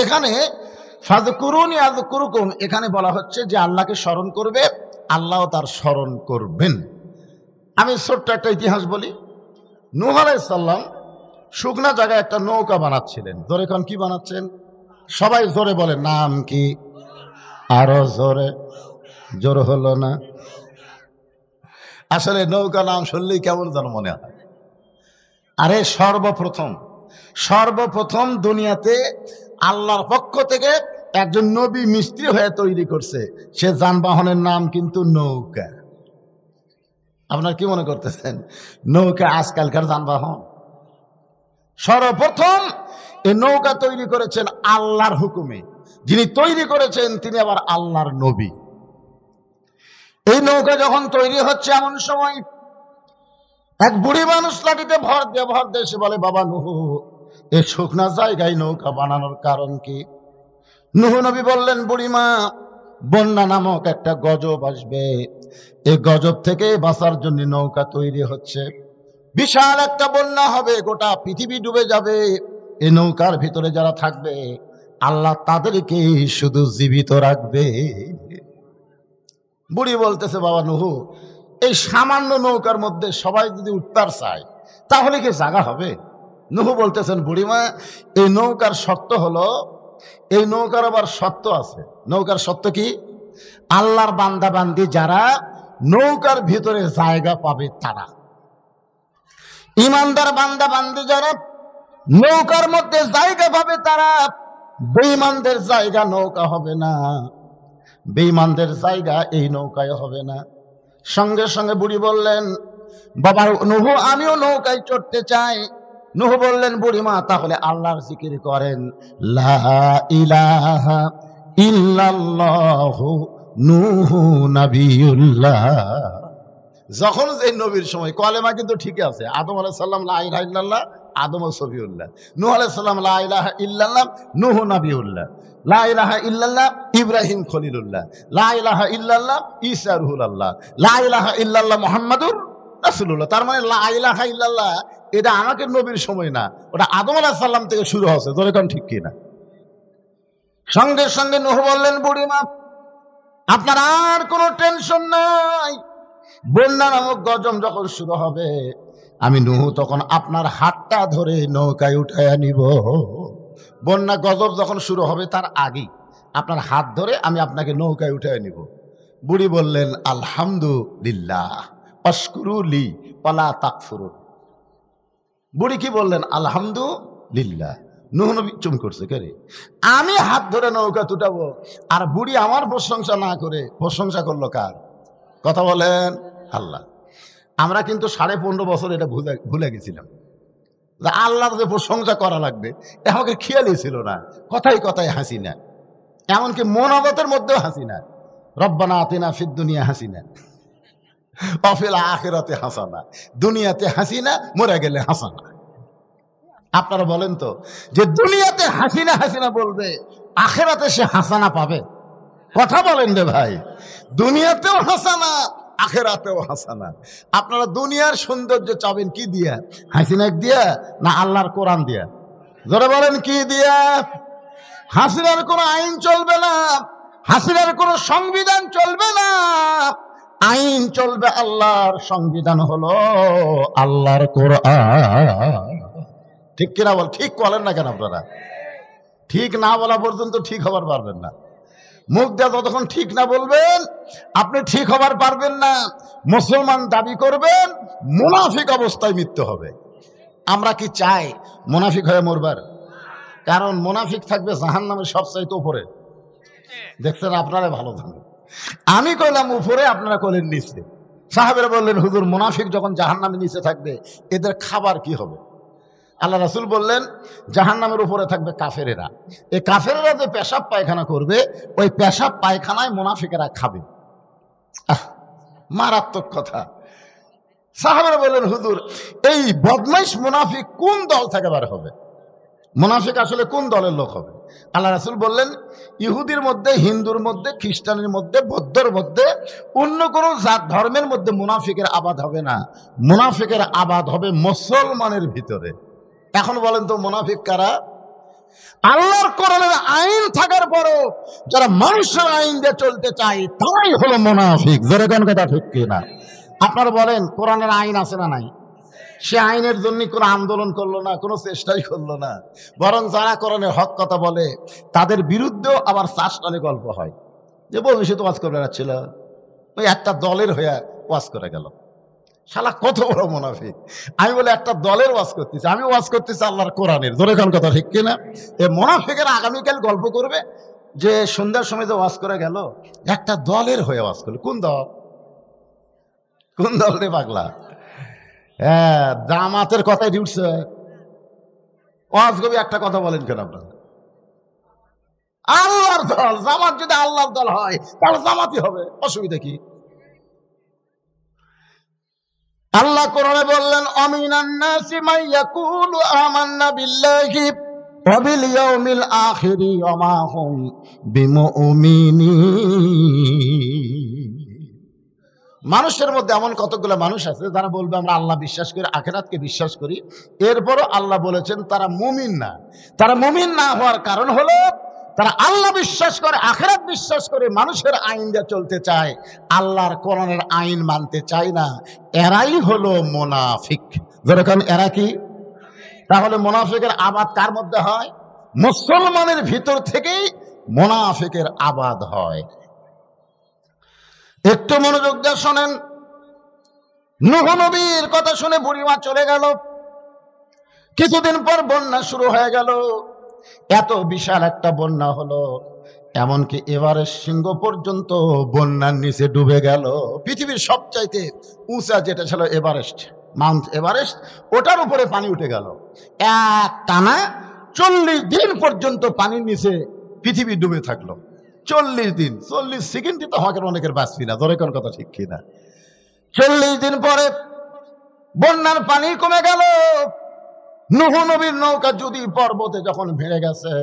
এখানে ফাযকুরুনি আযকুরুকুম, এখানে বলা হচ্ছে যে আল্লাহকে স্মরণ করবে, আল্লাহও তার স্মরণ করবেন। আমি ছোট্ট একটা ইতিহাস বলি। নূহ আলাইহিস সালাম শুকনা জায়গায় একটা নৌকা বানাচ্ছিলেন। জোরে কোন কি বানাচ্ছেন? সবাই জোরে বলে, নাম কি? আরো জোরে। জোর হলো না। আসলে নৌকা নাম শুনলেই কেমন যেন মনে হয়। আরে সর্বপ্রথম দুনিয়াতে আল্লাহর পক্ষ থেকে একজন নবী মিস্ত্রি হয়ে তৈরি করছে, সে যানবাহনের নাম কিন্তু নৌকা। আপনার কি মনে করতেছেন নৌকা আজকালকার যানবাহন? সর্বপ্রথম এই নৌকা তৈরি করেছেন আল্লাহর হুকুমে। যিনি তৈরি করেছেন তিনি আবার আল্লাহর নবী। এই নৌকা যখন তৈরি হচ্ছে এমন সময় এক বুড়ি মানুষ লাঠিতে ভর দিয়ে এসে বলে, বাবা নূহ, এই শুকনা জায়গায় নৌকা বানানোর কারণ কি? নূহ নবী বললেন, বুড়িমা, বন্যা নামক একটা গজব আসবে, এই গজব থেকে বাঁচার জন্য নৌকা তৈরি হচ্ছে। বিশাল একটা বন্যা হবে, গোটা পৃথিবী ডুবে যাবে। এই নৌকার ভিতরে যারা থাকবে আল্লাহ তাদেরকে শুধু জীবিত রাখবে। বুড়ি বলতেছে, বাবা নূহ, এই সামান্য নৌকার মধ্যে সবাই যদি উঠতার চায় তাহলে কি জায়গা হবে? নূহ বলতেছেন, বুড়িমা, এই নৌকার শর্ত হলো, এই নৌকার আবার শর্ত আছে। নৌকার শর্ত কি? আল্লাহর বান্দা বান্দি যারা নৌকার ভিতরে জায়গা পাবে তারা, ইমানদার বান্দা বান্দি যারা নৌকার মধ্যে জায়গা পাবে তারা। বেঈমানদের জায়গা নৌকা হবে না, বেঈমানদের জায়গা এই নৌকায় হবে না। সঙ্গে সঙ্গে বুড়ি বললেন, বাবা নূহ, আমিও নৌকায় চড়তে চাই। নূহ বললেন, বুড়িমা, তাহলে আল্লাহর জিকির করেন, লা ইলাহা ইল্লাল্লাহু নূহু নবিয়ুল্লাহ। যখন এই নবীর সময় কলেমা কিন্তু ঠিকই আছে। আদম আলাইহিস সালাম লা ইলাহা ইল্লাল্লাহ, আদম সফিউল্লাহ। নূহ আলাইহিস সালাম লা ইলাহা ইল্লাল্লাহ, নূহ নবিয়ুল্লাহ। লা ইলাহা ইল্লাল্লাহ, ইব্রাহিম খলিলুল্লাহ। লা ইলাহা ইল্লাল্লাহ, ঈসা রুহুল্লাহ। লা ইলাহা ইল্লাল্লাহ, মুহাম্মাদুর রাসূলুল্লাহ। তার মানে লা ইলাহা ইল্লাল্লাহ এটা আমাকে নবীর সময় না, ওটা আদম আলাইহিস সালাম থেকে শুরু হয়েছে। ধরে কোন ঠিক কিনা? সঙ্গে সঙ্গে নূহ বললেন, বুড়িমা, আপনার আর কোনো টেনশন নাই। বন্যা নামক গজব যখন শুরু হবে, আমি নূহ তখন আপনার হাতটা ধরে নৌকায় উঠাইয়া নিব। বন্যা গজব যখন শুরু হবে তার আগেই আপনার হাত ধরে আমি আপনাকে নৌকায় উঠাইয়া নিব। বুড়ি বললেন, আলহামদুলিল্লাহ, আশকুরুলি ওয়ালা তাকফুরুন। বুড়ি কি বললেন? আলহামদুলিল্লাহ। নূহ নবী চুম করছে, কে রে? আমি হাত ধরে নৌকা তুটাবো, আর বুড়ি আমার প্রশংসা না করে প্রশংসা করলো কার? কথা বলেন, আল্লাহ। আমরা কিন্তু 15.5 বছর এটা ভুলে গেছিলাম যে আল্লাহর যে প্রশংসা করা লাগবে আমাকে খেয়ালই ছিল না। কথায় কথায় হাসি না, এমনকি মোনাজাতের মধ্যেও হাসি না। রব্বানা আতিনা ফিদ দুনিয়া হাসিনা ওয়া ফিল আখিরাতি হাসানা। দুনিয়াতে হাসিনা, মরে গেলে হাসানা। আপনারা বলেন তো, যে দুনিয়াতে হাসিনা হাসিনা বলবে, আখিরাতে সে হাসানা পাবে? কথা বলেন রে ভাই। দুনিয়াতেও হাসানা, আখিরাতেও হাসানা। আপনারা দুনিয়ার সৌন্দর্য চাবেন কি দিয়া? হাসিনা দিয়া না আল্লাহর কোরআন দিয়া? জোরে বলেন, কি দিয়া? হাসিনার কোনো আইন চলবে না, হাসিনার কোনো সংবিধান চলবে না। আইন চলবে আল্লাহর, সংবিধান হলো আল্লাহর কোরআন। ঠিক কিনা বল? ঠিক বলেন না কেন আপনারা? ঠিক না বলা পর্যন্ত ঠিক হবার পারবেন না। মুখ দিয়ে যতক্ষণ ঠিক না বলবেন আপনি ঠিক হবার পারবেন না। মুসলমান দাবি করবেন, মুনাফিক অবস্থায় মৃত্যু হবে। আমরা কি চাই মুনাফিক হয়ে মরবার? কারণ মুনাফিক থাকবে জাহান্নামের সবচাইতে উপরে। দেখছেন, আপনারা ভালো জানেন। আমি কইলাম উপরে, আপনারা কইলেন নিচে। সাহাবেরা বললেন, হুজুর, মুনাফিক যখন জাহান্নামের নিচে থাকবে এদের খাবার কি হবে? আল্লাহ রাসূল বললেন, জাহান্নামের উপরে থাকবে কাফেরেরা। এই কাফেরেরা যে পেশাব পায়খানা করবে, ওই পেশাব পায়খানায় মুনাফিকেরা খাবে। মারাত্মক কথা। সাহাবারা বললেন, হুজুর, এই বদমাইশ মুনাফিক কোন দল থেকে বার হবে? মুনাফিক আসলে কোন দলের লোক হবে? আল্লাহ রাসূল বললেন, ইহুদির মধ্যে, হিন্দুর মধ্যে, খ্রিস্টানের মধ্যে, বৌদ্ধর মধ্যে, অন্য কোনো জাত ধর্মের মধ্যে মুনাফিকের আবাদ হবে না। মুনাফিকের আবাদ হবে মুসলমানের ভিতরে। এখন বলেন তো মুনাফিক কারা? আল্লাহর কোরআনের আইন থাকার পরও যারা মানুষের আইন দিয়ে চলতে চায় তারাই হলো মুনাফিক। যেরকম কথা ঠিক কিনা? আপনারা বলেন, কোরআনের আইন আছে না নাই? সে আইনের জন্য কোনো আন্দোলন করলো না, কোনো চেষ্টাই করলো না, বরং যারা কোরআনের হক কথা বলে তাদের বিরুদ্ধেও আবার চাষটালে গল্প হয় যে ভবিষ্যৎ ওয়াজ করে বেড়াচ্ছিল, ওই একটা দলের হয়ে ওয়াজ করে গেল। শালা কত বড় মুনাফিক! আমি বলে একটা দলের ওয়াজ করতেছি, আমি ওয়াজ করতেছি আল্লাহর কোরআনের। ধরে কোন কথা ঠিক কিনা? এই মুনাফিকের আগামীকাল গল্প করবে যে সন্ধ্যার সময় যে ওয়াজ করে গেল, একটা দলের হয়ে ওয়াজ করলো। কোন দল? কোন দল রে পাগলা? হ্যাঁ, জামাতের কথাই উঠছে। ওয়াজ কবি একটা কথা বলেন কেন আপনারা? আল্লাহর দল। জামাত যদি আল্লাহর দল হয় তাহলে জামাতই হবে, অসুবিধা কি? আল্লাহ কোরআনে বললেন, আমিনান নাসি মান ইয়াকুলু আমান্না বিল্লাহি ওয়া বিল ইয়াউমিল আখিরি ওয়া মা হুম বিমুমিনিন। মানুষের মধ্যে এমন কতগুলো মানুষ আছে যারা বলবে আমরা আল্লাহ বিশ্বাস করি, আখিরাতকে বিশ্বাস করি, এরপরও আল্লাহ বলেছেন তারা মুমিন না। তারা মুমিন না হওয়ার কারণ হলো তারা আল্লাহ বিশ্বাস করে, আখিরাত বিশ্বাস করে, মানুষের আইন দিয়ে চলতে চায়, আল্লাহর কোরআনের আইন মানতে চায় না। এরাই হলো মুনাফিক। যেরকম এরা কি? তাহলে মুনাফিকের আবাদ কার মধ্যে হয়? মুসলমানের ভিতর থেকেই মুনাফিকের আবাদ হয়। একটু মনোযোগ দিয়ে শোনেন। নূহ নবীর কথা শুনে বুড়িমা চলে গেল। কিছুদিন পর বন্যা শুরু হয়ে গেল। এত বিশাল একটা বন্যা হলো, এমনকি এভারেস্ট শৃঙ্গ পর্যন্ত বন্যার নিচে ডুবে গেল। পৃথিবীর সবচাইতে উঁচা যেটা ছিল এভারেস্ট, মাউন্ট এভারেস্ট, ওটার উপরে পানি উঠে গেল। এক টানা 40 দিন পর্যন্ত পানির নিচে পৃথিবী ডুবে থাকলো। 40 দিন, 40 সেকেন্ডই তো হকের অনেকের বাঁচবি না। ধরে কোন কথা ঠিক কিনা? 40 দিন পরে বন্যার পানি কমে গেল। নূহ নবীর নৌকা যদি পর্বতে যখন ভেঙে গেছে,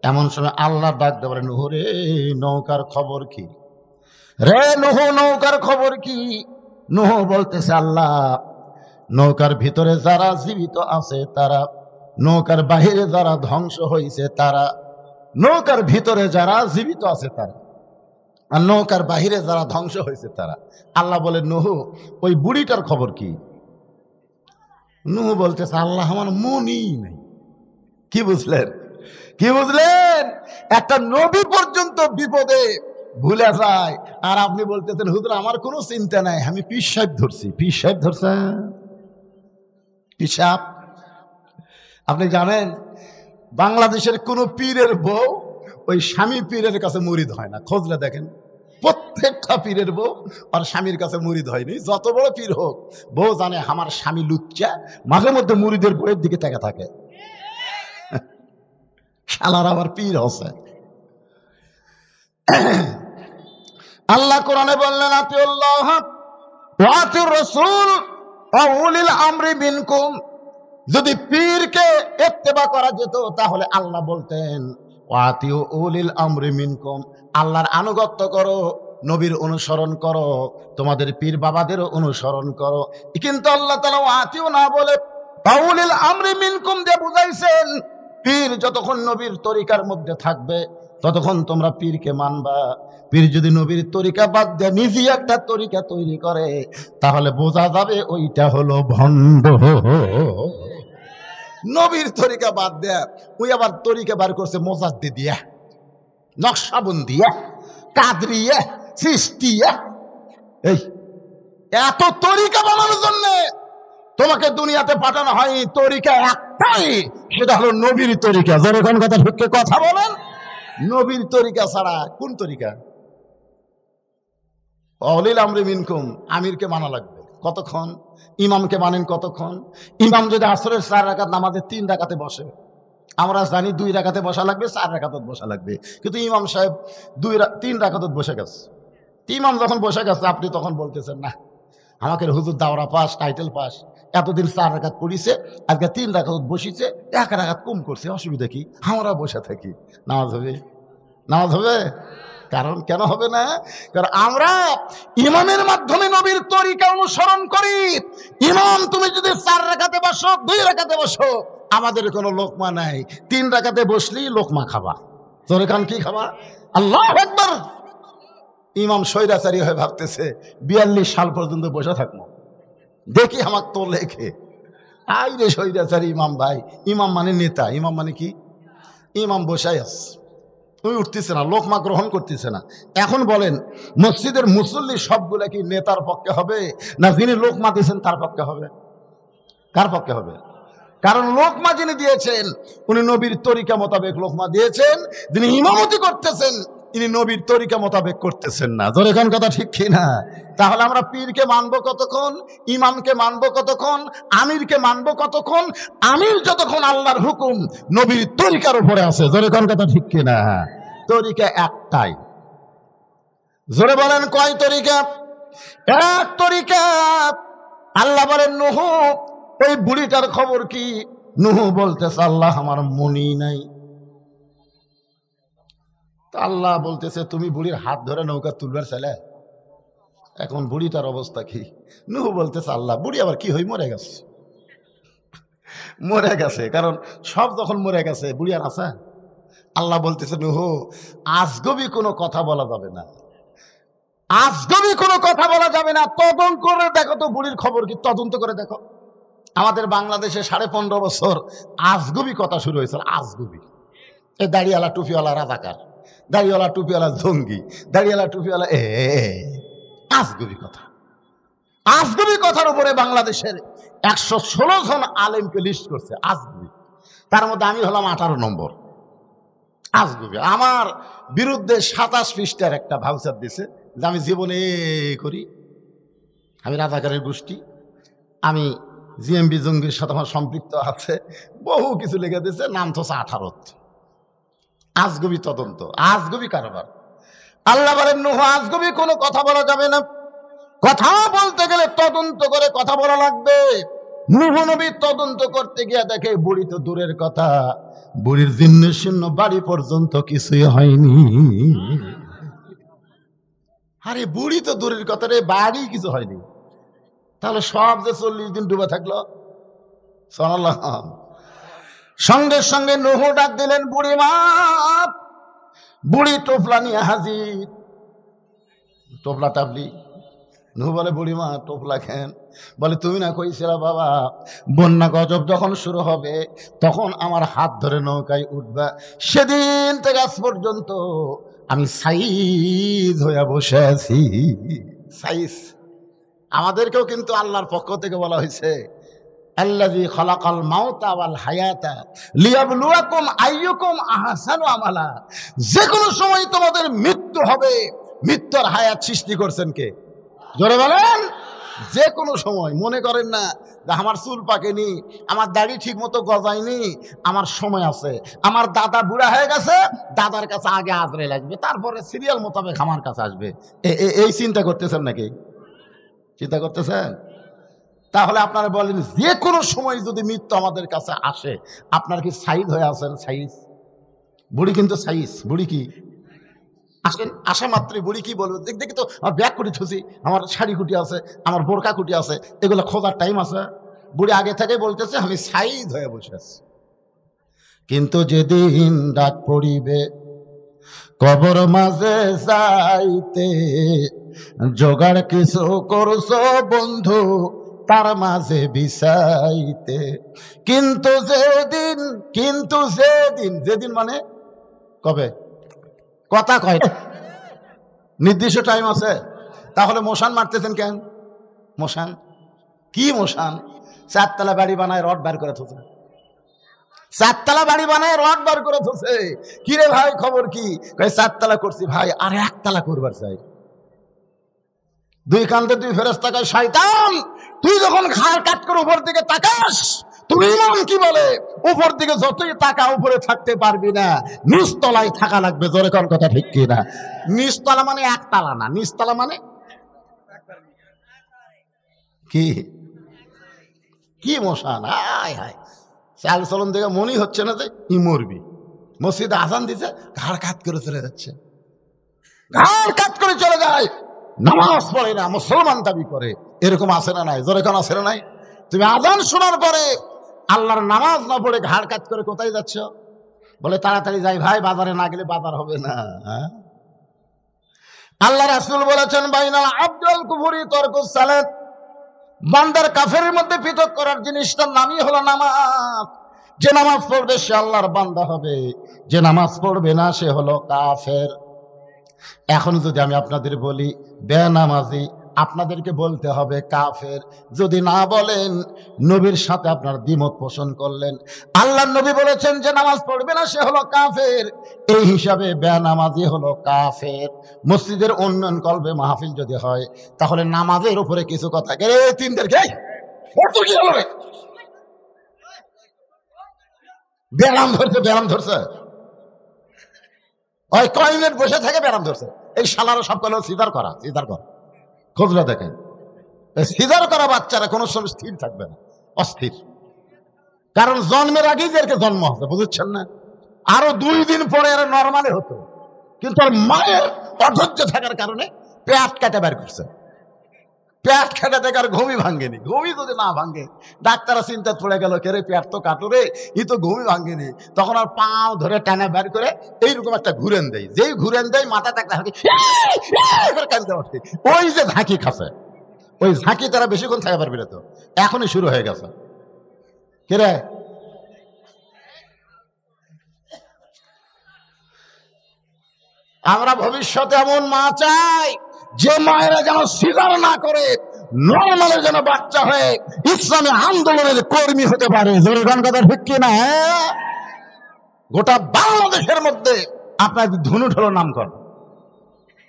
এমন সময় আল্লাহ ডাক দিয়ে বলে, নূহ রে, নৌকার খবর কি? রে নূহ, নৌকার খবর কি? নূহ বলতেছে, আল্লাহ, নৌকার ভিতরে যারা জীবিত আছে তারা, নৌকার বাহিরে যারা ধ্বংস হয়েছে তারা, নৌকার ভিতরে যারা জীবিত আছে তারা, আর নৌকার বাহিরে যারা ধ্বংস হয়েছে তারা। আল্লাহ বলে, নূহ, ওই বুড়িটার খবর কি? নূহ বলতেছে, আল্লাহ, আমার মনই নেই। কি বুঝলেন? কি বুঝলেন? একটা নবী পর্যন্ত বিপদে ভুলে যায়, আর আপনি বলতেছেন, হুজুর আমার কোনো চিন্তা নাই, আমি পীর সাহেব ধরছি। পীর সাহেব ধরছে? পীর সাহেব? আপনি জানেন বাংলাদেশের কোন পীরের বউ ওই স্বামী পীরের কাছে মুরিদ হয় না। খোঁজলে দেখেন, প্রত্যেকটা পীরের বউ আর স্বামীর কাছে মুরিদ হয়নি। যত বড় পীর হোক, বউ জানে আমার স্বামী লুচ্চা, মাঝে মধ্যে মুরিদের বইয়ের দিকে তাকা থাকে। শালার আবার পীর হচ্ছে। আল্লাহ কোরআনে বললেন, আতিউল্লাহ ওয়া আতিউর রাসূল ওয়া উলিল আমরি মিনকুম। যদি পীরকে ইত্তেবা করা যেত তাহলে আল্লাহ বলতেন, ওয়া আতিউ উলিল আমরি মিনকুম, আল্লাহর আনুগত্য করো, নবীর অনুসরণ করো, তোমাদের পীর বাবাদেরও অনুসরণ করো। কিন্তু আল্লাহ তাআলা ওয়া আতিউ না বলে ওয়া উলিল আমরি মিনকুম দিয়ে বুঝাইছেন, পীর যতক্ষণ নবীর তরিকার মধ্যে থাকবে ততক্ষণ তোমরা পীরকে মানবা। পীর যদি নবীর তরিকা বাদ দিয়ে নিজে একটা তরিকা তৈরি করে তাহলে বোঝা যাবে ওইটা হলো ভণ্ড। নবীর তরিকা বাদ দেয়া ওই আবার তরিকা বার করছে মোজাদ্দি দিয়া, নকশাবন্দিয়া, কাদরিয়া, চিশতিয়া। এই এত তরিকা বানানোর জন্য তোমাকে দুনিয়াতে পাঠানো হয়, তরিকা একটাই, সেটা হলো নবীর তরিকা। যখন কথা ঢুকে কথা বলেন, নবীর তরিকা ছাড়া কোন তরিকা? অলিল আমরি মিনকুম, আমিরকে মানা লাগবে। কতক্ষণ? ইমামকে মানেন কতক্ষণ? ইমাম যদি আসরের 4 রাকাত নামাজে 3 রাকাতে বসে, আমরা জানি 2 রাকাতে বসা লাগবে, 4 রাকাতত বসা লাগবে, কিন্তু ইমাম সাহেব 3 রাকাতত বসে গেছে। ইমাম যখন বসে গেছে আপনি তখন বলতেছেন, না আমাকে হুজুর দাওরা পাস, টাইটেল পাস, এতদিন 4 রাকাত পড়িছে, আজকে 3 রাকাত বসিছে, 1 রাকাত কম করছে, অসুবিধা কি? আমরা বসে থাকি, নামাজ হবে? নামাজ হবে? কারণ কেন হবে না? কারণ আমরা ইমামের মাধ্যমে নবীর তরিকা অনুসরণ করি। ইমাম তুমি যদি 4 রাকাতে বসো, 2 রাকাতে বসো, আমাদের কোনো লোকমা নাই, 3 রাকাতে বসলেই লোকমা খাবা। তোর কান কি খাবা? আল্লাহু আকবার। ইমাম স্বৈরাচারী হয়ে ভাবতেছে 42 সাল পর্যন্ত বসে থাকবো, দেখি আমার তো লেখে। আই রে স্বৈরাচারী ইমাম ভাই। ইমাম মানে নেতা, ইমাম মানে কি? ইমাম বসাই আছে, তুমি উঠতেছে না, লোকমা গ্রহণ করতেছে না। এখন বলেন মসজিদের মুসল্লি সবগুলা কি নেতার পক্ষে হবে, না যিনি লোকমা দিয়েছেন তার পক্ষে হবে? কার পক্ষে হবে? কারণ লোকমা যিনি দিয়েছেন উনি নবীর তরিকা মোতাবেক লোকমা দিয়েছেন, যিনি ইমামতি করতেছেন ইনি নবীর তরিকা মোতাবেক করতেছেন না। জোরে কোন কথা ঠিক কি না? তাহলে আমরা পীরকে মানবো কতক্ষণ, ইমামকে মানবো কতক্ষণ, আমিরকে মানবো কতক্ষণ? আমির যতক্ষণ আল্লাহর হুকুম নবীর তরিকার উপরে আছে। জোরে কোন কথা ঠিক কি না? তরিকা একটাই। জোরে বলেন কয় তরিকা? এক তরিকা। আল্লাহ বলেন নূহ, ওই বুড়িটার খবর কি? নূহ বলতেছে আল্লাহ আমার মনি নাই। আল্লাহ বলতেছে তুমি বুড়ির হাত ধরে নৌকা তুলবার ছেলে, এখন বুড়িটার অবস্থা কি? নূহ বলতেছে আল্লাহ বুড়ি আবার কি হই? মরে গেছে। মরে গেছে, কারণ সব যখন মরে গেছে বুড়ি আর আছে? আল্লাহ বলতেছে নূহ আজগবি কোনো কথা বলা যাবে না, আজগবি কোনো কথা বলা যাবে না। তদন্ত করে দেখো তো বুড়ির খবর কি, তদন্ত করে দেখো। আমাদের বাংলাদেশে 15.5 বছর আজগবি কথা শুরু হয়েছিল। আজগবি, এই দাড়িওয়ালা টুপিওয়ালা রাজাকার, দাড়িওয়ালা টুপিওয়ালা জঙ্গি, দাড়িওয়ালা টুপিওয়ালা আজগবি কথা। আজগবি কথার উপরে বাংলাদেশের 116 জন আলেমকে লিস্ট করছে আজগবি। তার মধ্যে আমি হলাম 18 নম্বর আজগবি। আমার বিরুদ্ধে 27 পৃষ্ঠার একটা ভাউচার দিছে যে আমি জীবনে করি, আমি রাজাকারের গোষ্ঠী, আমি জিএমবি জঙ্গির সাথে আমার সম্পৃক্ত আছে, বহু কিছু লিখে দিয়েছে। নাম তো 18। আজগবি তদন্ত, আজগবি কারবার। আল্লাহ বলেন নূহ আজগবি কোনো কথা বলা যাবে না, কথা বলতে গেলে তদন্ত করে কথা বলা লাগবে। নূহ নবী তদন্ত করতে গিয়ে দেখে বুড়ি তো দূরের কথা, বুড়ির জীর্ণ শীর্ণ বাড়ি পর্যন্ত কিছুই হয়নি। আরে বুড়ি তো দূরের কথা রে, বাড়ি কিছু হয়নি। তাহলে সব যে 40 দিন ডুবে থাকলো। সুবহানাল্লাহ। সঙ্গে সঙ্গে নূহ ডাক দিলেন বুড়ি মা। বুড়ি টোপলা নিয়ে হাজির, টোপলা টাবলি। নূহ বলে বুড়ি মা টোপলা খেন। বলে তুমি না কইছিলা বাবা বন্যা গজব যখন শুরু হবে তখন আমার হাত ধরে নৌকায় উঠবা, সেদিন থেকে আজ পর্যন্ত আমি সাইজ হইয়া বসে আছি। সাইজ আমাদেরকেও কিন্তু আল্লাহর পক্ষ থেকে বলা হয়েছে আল্লাযী খালাকাল মাউতা ওয়াল হায়াতা লিয়াবলুয়াকুম আইয়ুকুম আহসানু আমালা। যে কোনো সময় তোমাদের মৃত্যু হবে, মৃত্যুর হায়াত সৃষ্টি করছেন কে? জোরে বলেন। যে কোনো সময়। মনে করেন না যে আমার চুল পাকেনি, আমার দাড়ি ঠিক মতো গজায়নি, আমার সময় আছে, আমার দাদা বুড়া হয়ে গেছে, দাদার কাছে আগে আজরাইল আসবে, তারপরে সিরিয়াল মোতাবেক আমার কাছে আসবে। এই চিন্তা করতেছেন নাকি? চিন্তা করতেছেন? তাহলে আপনারা বলেন যে কোনো সময় যদি মৃত্যু আমাদের কাছে আসে, আপনার কি সাইজ হয়ে আছেন? সাইজ বুড়ি কিন্তু সাইজ। বুড়ি কি আসেন, আসা মাত্রই বুড়ি কি বলবে? দেখি তো আমার ব্যাগ কুটি থুসি, আমার শাড়ি কুটি আছে, আমার বোরকা কুটি আছে, এগুলো খোঁজার টাইম আছে? বুড়ি আগে থেকে বলতেছে আমি সাইজ হয়ে বসে আছি। কিন্তু যেদিন ডাক পড়িবে কবর মাঝে যাইতে, জোগাড় কিছু করছো বন্ধু তার মাঝে বিছাইতে। কিন্তু যেদিন, কিন্তু যেদিন, যেদিন মানে কবে? কথা কয় নির্দিষ্ট টাইম আছে? তাহলে মশান মারতেছেন কেন? মশান কি? মশান 4 তলা বাড়ি বানায় রড বার করে থুছে, 4 তলা বাড়ি বানায় রড বার করে থুছে। কিরে ভাই খবর কি? 4 তলা করছি ভাই, আর 1 তলা করবার চাই। 2 কান্দে 2 ফেরেশতা কয় শয়তান তুই যখন ঘাড় কাট করে উপর দিকে তাকাস, তুমি ইমাম কি বলে উপর দিকে যতই তাকা উপরে থাকতে পারবি না, নিচতলায় থাকা লাগবে। জোরে কোন কথা ঠিক কি না? নিচতলা মানে 1 তলা না, নিচতলা মানে কি? কি মশান? হায় হায়, চাল চলন দেখে মনেই হচ্ছে না যে ই মরবি। মসজিদে আজান দিছে, ঘাড় কাট করে চলে যাচ্ছে, ঘাড় কাট করে চলে যায়, নামাজ পড়ে না, মুসলমান দাবি করে। এরকম আছে না নাই? জোরে কোন আছে না নাই? তুমি আজান শোনার পরে আল্লাহর নামাজ না পড়ে ঘাড় কাজ করে কোথায় যাচ্ছ? বলে তাড়াতাড়ি যাই ভাই, বাজারে না গেলে বাজার হবে না। আল্লাহ রাসূল বলেছেন বাইনাল আবদুল কুফরি তারকুস সালাত, বান্দার কাফেরের মধ্যে পৃথক করার জিনিসটার নামই হলো নামাজ। যে নামাজ পড়বে সে আল্লাহর বান্দা হবে, যে নামাজ পড়বে না সে হলো কাফের। এখন যদি আমি আপনাদের বলি বেনামাজি, আপনাদেরকে বলতে হবে কাফের। যদি না বলেন নবীর সাথে আপনার দ্বিমত পোষণ করলেন। আল্লাহর নবী বলেছেন যে নামাজ পড়বে না সে হলো কাফের, এই হিসাবে বেনামাজি হলো কাফের। মসজিদের উন্নয়ন কল্পে মাহফিল যদি হয় তাহলে নামাজের উপরে কিছু কথা তিনদেরকে ব্যায়াম ধরছে, ব্যায়াম ধরছে, ওই কয় মিনিট বসে থেকে ব্যায়াম ধরছে। এই শালারও সব কল সিজার করা, সিজার করা। খোঁজরা দেখেন, সিজার করা বাচ্চারা কোনো সময় স্থির থাকবে না, অস্থির। কারণ জন্মের আগেই এদেরকে জন্ম হতো, বুঝছেন না? আরো 2 দিন পরে এরা নর্মালে হতো, কিন্তু আর মায়ের অধৈর্য থাকার কারণে পেট কাটে বের করছে। পেট কাটা থেকে আর ঘুমই ভাঙ্গেনি। ঘুমই যদি না ভাঙ্গে, ডাক্তাররা চিন্তা পড়ে গেল, কে রে পেট তো কাটো রে, ই তো ঘুমই ভাঙ্গেনি। তখন আর পাও ধরে টানা বের করে এইরকম একটা ঘুরেন দেয়। যেই ঘুরেন দেয় মাথা টাকা কাঁদতে ওঠে। ওই যে ঝাঁকি খাচ্ছে, ওই ঝাঁকি তারা বেশিক্ষণ থাকা পারবে না। তো এখনই শুরু হয়ে গেছে। কে রে? আমরা ভবিষ্যতে এমন মা চাই যে মায়েরা যেন সিজার না করে, নরমালে যেন বাচ্চা হয়ে ইসলামী আন্দোলনের কর্মী হতে পারে। জোরগান কথা ঠিক কিনা? গোটা বাংলাদেশের মধ্যে আপনার ধনুট হলো নামকরণ।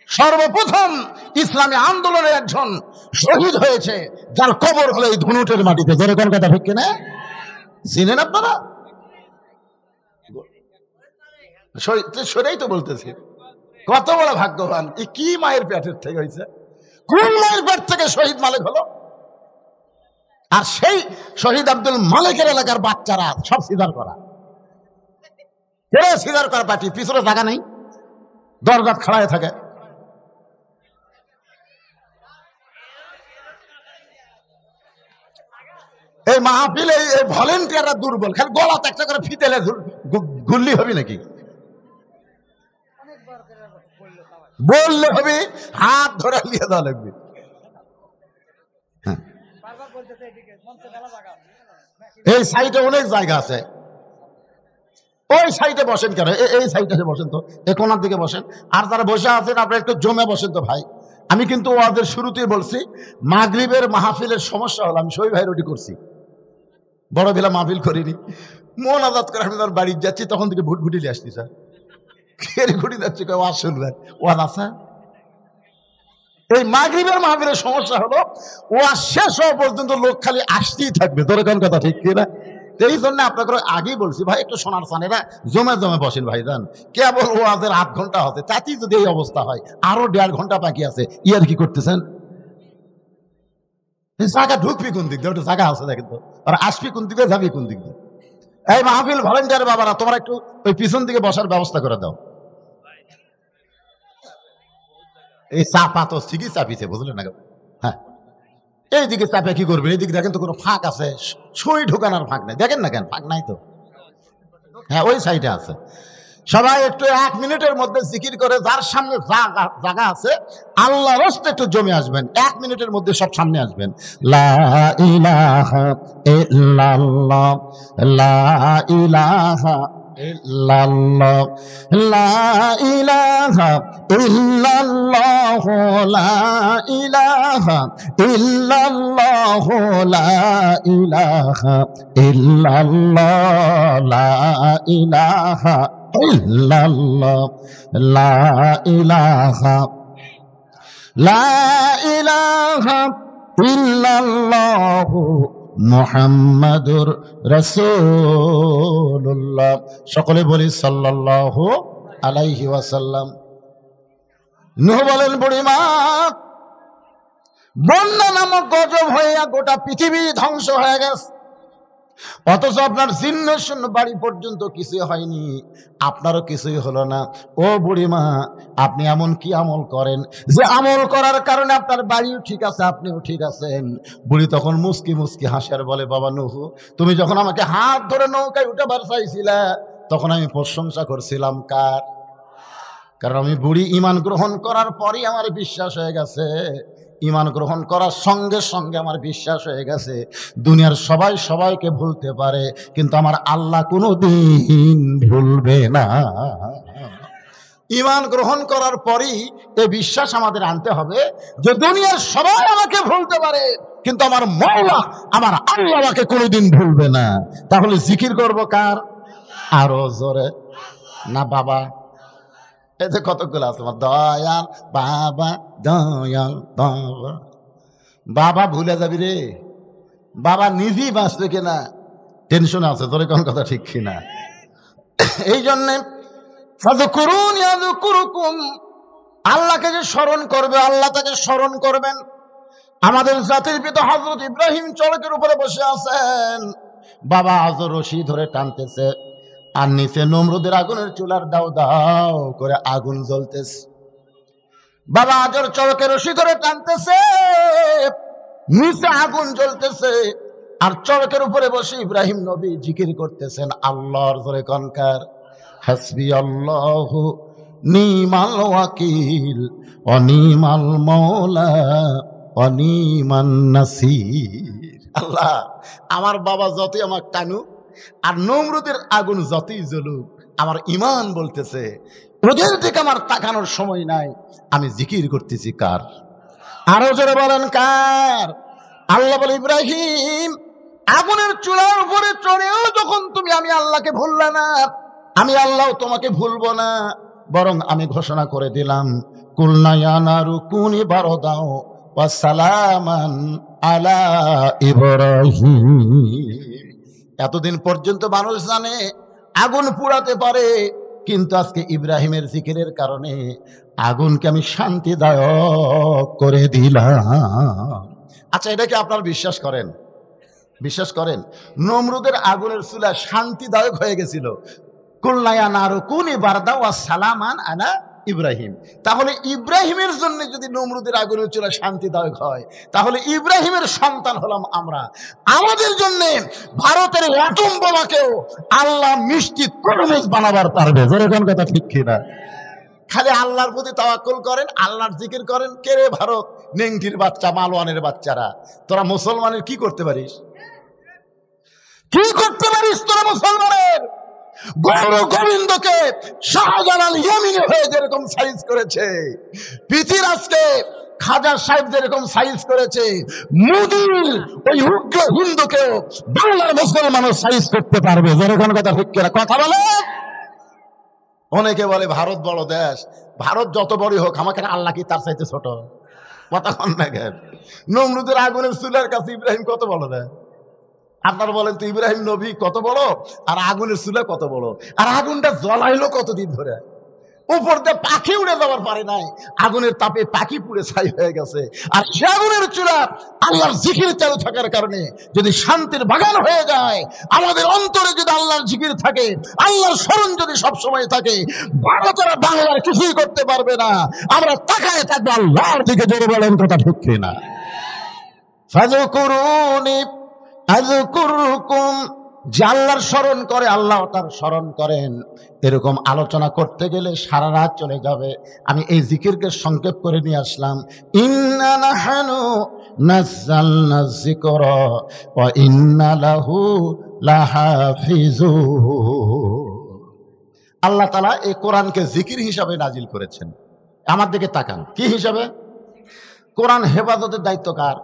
সর্বপ্রথম ইসলামী আন্দোলনের একজন শহীদ হয়েছে, যার কবর হলো এই ধনুটের মাটিতে। জোরগান কথা ঠিক কিনা? চিনেন আপনারা? সেটাই তো বলতেছি, কত বড় ভাগ্যবান। কি মায়ের পেটের থেকে হয়েছে? কোন মায়ের পেট থেকে শহীদ মালিক হলো? আর সেই শহীদ আব্দুল মালিকের এলাকার বাচ্চারা সব সিজার করা। সিজার করা পার্টি, পিছনে জায়গা নেই, দরজা খাড়ায় থাকে। এই মাহফিলে এই ভলেন্টিয়াররা দুর্বল, খালি গলাতে একটা করে ফিতেলে গুল্লি হবি নাকি? বললে হবে, হাত ধরে নিয়ে দেওয়া লাগবে। এই সাইডে অনেক জায়গা আছে, ওই সাইডে বসেন কেন? এই সাইডে বসেন তো, এই কোনার দিকে বসেন। আর যারা বসে আছেন আপনারা একটু জমে বসেন তো ভাই। আমি কিন্তু ওদের শুরুতেই বলছি, মাগরিবের মাহফিলের সমস্যা হলো, আমি শহীদ ভাই রুটি করছি, বড় বেলা মাহফিল করিনি। মন আজাদ করে আমি তার বাড়ি যাচ্ছি, তখন থেকে ভুট ভুটিলে আসছি। স্যার ঘুটি যাচ্ছে, ওয়াজ শুনবেন, ওয়াজ আছে। এই মাগরিবের মাহফিলের সমস্যা হলো ওয়াজ শেষ হওয়া পর্যন্ত লোক খালি আসতেই থাকবে। তোর কোন কথা ঠিক কিনা? এই জন্য আপনাকে আগেই বলছি ভাই, একটু সোনার চানেরা জমে জমে বসেন ভাই। যান কেবল ওয়াজের 8 ঘন্টা হতে, তাতেই যদি এই অবস্থা হয়, আরো 1.5 ঘন্টা বাকি আছে। ইয়ার কি করতেছেন? জায়গা ঢুকবি কোন দিক দিয়ে? ওটা জায়গা আছে দেখেন তো, আর আসবি কোন দিকে, যাবি কোন দিক দিয়ে? এই মাহফিল ভলেন্টিয়ার বাবারা, তোমরা একটু ওই পিছন দিকে বসার ব্যবস্থা করে দাও। এই চাপা তো ঠিকই চাপিছে, বুঝলেন না? হ্যাঁ, এইদিকে চাপে কি করবেন? এইদিকে দেখেন তো কোনো ফাঁক আছে, সুই ঢুকানোর ফাঁক নাই। দেখেন না কেন, ফাঁক নাই তো। হ্যাঁ, ওই সাইডে আছে। সবাই একটু 1 মিনিটের মধ্যে জিকির করে, যার সামনে জায়গা আছে আল্লাহর রাস্তায় একটু জমে আসবেন। 1 মিনিটের মধ্যে সব সামনে আসবেন। লা ইলাহা ইল্লাল্লাহ, লা ইলাহা ইল্লাল্লাহ, লা ইলাহা ইল্লাল্লাহ, লা ইলাহা ইল্লাল্লাহ, লা ইলাহা ইল্লাল্লাহ, লা ইলাহা ইল্লাল্লাহ, লা ইলাহা, লা ইলাহা ইল্লাল্লাহ মুহাম্মাদুর রাসূলুল্লাহ। সকলে বলি সাল্লাল্লাহু আলাইহি ওয়াসাল্লাম। নূহ বলেন, বুড়িমা, বন্যা নামক গজব হইয়া গোটা পৃথিবী ধ্বংস হয়ে গেছে। অথচ আপনার জীর্ণ শূন্য বাড়ি পর্যন্ত কিছুই হয়নি, আপনারও কিছুই হলো না। ও বুড়িমা, আপনি এমন কি আমল করেন যে আমল করার কারণে আপনার বাড়িও ঠিক আছে, আপনিও ঠিক আছেন? বুড়ি তখন মুস্কি মুস্কি হাসে আর বলে, বাবা নুহু, তুমি যখন আমাকে হাত ধরে নৌকায় উঠাবার চাইছিলা, তখন আমি প্রশংসা করছিলাম কার? কারণ আমি বুড়ি ঈমান গ্রহণ করার পরই আমার বিশ্বাস হয়ে গেছে, ঈমান গ্রহণ করার সঙ্গে সঙ্গে আমার বিশ্বাস হয়ে গেছে দুনিয়ার সবাই সবাইকে ভুলতে পারে, কিন্তু আমার আল্লাহ কোনোদিন ভুলবে না। ঈমান গ্রহণ করার পরই এই বিশ্বাস আমাদের আনতে হবে যে দুনিয়ার সবাই আমাকে ভুলতে পারে, কিন্তু আমার মওলা, আমার আল্লাহ আমাকে কোনোদিন ভুলবে না। তাহলে জিকির করব কার? আরো জোরে না বাবা? এই যে কতগুলো আছে, আমার দয়াল বাবা, দয়াল বাবা। বাবা ভুলে যাবি রে, বাবা নিজেই বাঁচবে কিনা টেনশন আছে, তোর কোন কথা ঠিক কিনা। এই জন্যে ফাযকুরুনি আযকুরুকুম, আল্লাহকে যে স্মরণ করবে আল্লাহ তাকে স্মরণ করবেন। আমাদের জাতির পিতা হযরত ইব্রাহিম চড়কের উপরে বসে আছেন, বাবা আজর রশি ধরে টানতেছে, আর নিচে নমরুদের আগুনের চুলার দাও দাও করে আগুন জ্বলতেছে। বাবা আজর চড়কে রশি ধরে টানতেছে, নিচে আগুন জ্বলতেছে, আর চড়কের উপরে বসে ইব্রাহিম নবী জিকির করতেছেন আল্লাহর ধরে কনকার হাসবি আল্লাহু নিমাল ওয়াকিল অনিমাল মওলা অনিমান নাসির। আল্লাহ, আমার বাবা যতই আমার টানুক আর নমরুদের আগুন যতই জ্বলুক, আমার ঈমান বলতেছে ওদের দিকে আমার তাকানোর সময় নাই, আমি জিকির করতেছি কার? আরো জোরে বলেন কার? আল্লাহ বলে, ইব্রাহিম আগুনের চুলার উপরে চড়েও যখন তুমি আমি আল্লাহকে ভুললা না, আমি আল্লাহ তোমাকে ভুলবো না, বরং আমি ঘোষণা করে দিলাম কুলনা ইয়া নারু কুনি বারদাও ওয়া সালামান আলা ইব্রাহিম। এতদিন পর্যন্ত মানুষ জানে আগুন পুড়াতে পারে, কিন্তু আজকে ইব্রাহিমের জিকিরের কারণে আগুনকে আমি শান্তিদায়ক করে দিলাম। আচ্ছা, এটা কি আপনারা বিশ্বাস করেন? বিশ্বাস করেন? নমরুদের আগুনের চুলা শান্তিদায়ক হয়ে গেছিল। কুলনা ইয়া নারু কুনি বারদাও ওয়া সালামান আলা ইব্রাহিম। তাহলে ইব্রাহিমের জন্য যদি নমরুদের আগুনের চুলা শান্তিদায়ক হয়, তাহলে ইব্রাহিমের সন্তান হলাম আমরা। আমাদের জন্য ভারতের অ্যাটম বোমাকেও আল্লাহ মিষ্টি তরমুজ বানাবার পারবে। যেরকম কথা ঠিক কিনা? খালি আল্লাহর প্রতি তাওয়াক্কুল করেন, আল্লাহর জিকির করেন। কে রে ভারত, নেংটির বাচ্চা, মালওয়ানের বাচ্চারা, তোরা মুসলমানের কি করতে পারিস? কি করতে পারিস তোরা মুসলমানের? গৌর গোবিন্দকে শাহজালাল ইয়ামিনী হয়ে যেরকম সাইজ করেছে, পৃথিরাজকে খাজা সাহেব যেরকম সাইজ করেছে, মোদির ওই উগ্র হিন্দুকেও বাংলার মুসলমানও সাইজ করতে পারবে। যেরকম কথা ঠিক করে কথা বলে। অনেকে বলে ভারত বড় দেশ, ভারত যত বড়ই হোক আমাকে আল্লাহ কি তার চাইতে ছোট? কথা কন না কেন? নমরুদের আগুনের চুলার কাছে ইব্রাহিম কত বড় দেয়? আপনারা বলেন তো, ইব্রাহিম নবী কত বড় আর আগুনের চুলা কত বড়? আর আগুনটা জ্বলাইলো কতদিন ধরে, উপর দিয়ে পাখি উড়ে যাওয়ার পারে নাই, আগুনের তাপে পাখি পুড়ে ছাই হয়ে গেছে। আর সে আগুনের চুলা আল্লাহর জিকির চালু থাকার কারণে যদি শান্তির বাগান হয়ে যায়, আমাদের অন্তরে যদি আল্লাহর জিকির থাকে, আল্লাহর স্মরণ যদি সবসময় থাকে, ভারতেরা বাংলার কিছুই করতে পারবে না। আমরা তাকায় থাকবো আল্লাহর দিকে। জোরে বলেন কথা ঠিক কিনা? ফাযকুরুনি আযকুরকুম, যে আল্লাহর স্মরণ করে আল্লাহ তার স্মরণ করেন, এরকম আলোচনা করতে গেলে সারা রাত চলে যাবে। আমি এই জিকিরকে সংক্ষেপ করে নিয়ে আসলাম। ইন্না নাহনু নাযালনা যিকরা ওয়া ইন্না লাহু লাহাফিজুন। আল্লাহ তাআলা এই কোরআনকে জিকির হিসাবে নাজিল করেছেন। আমার দিকে তাকান, কি হিসাবে? কোরআন হেফাজতের দায়িত্ব কার?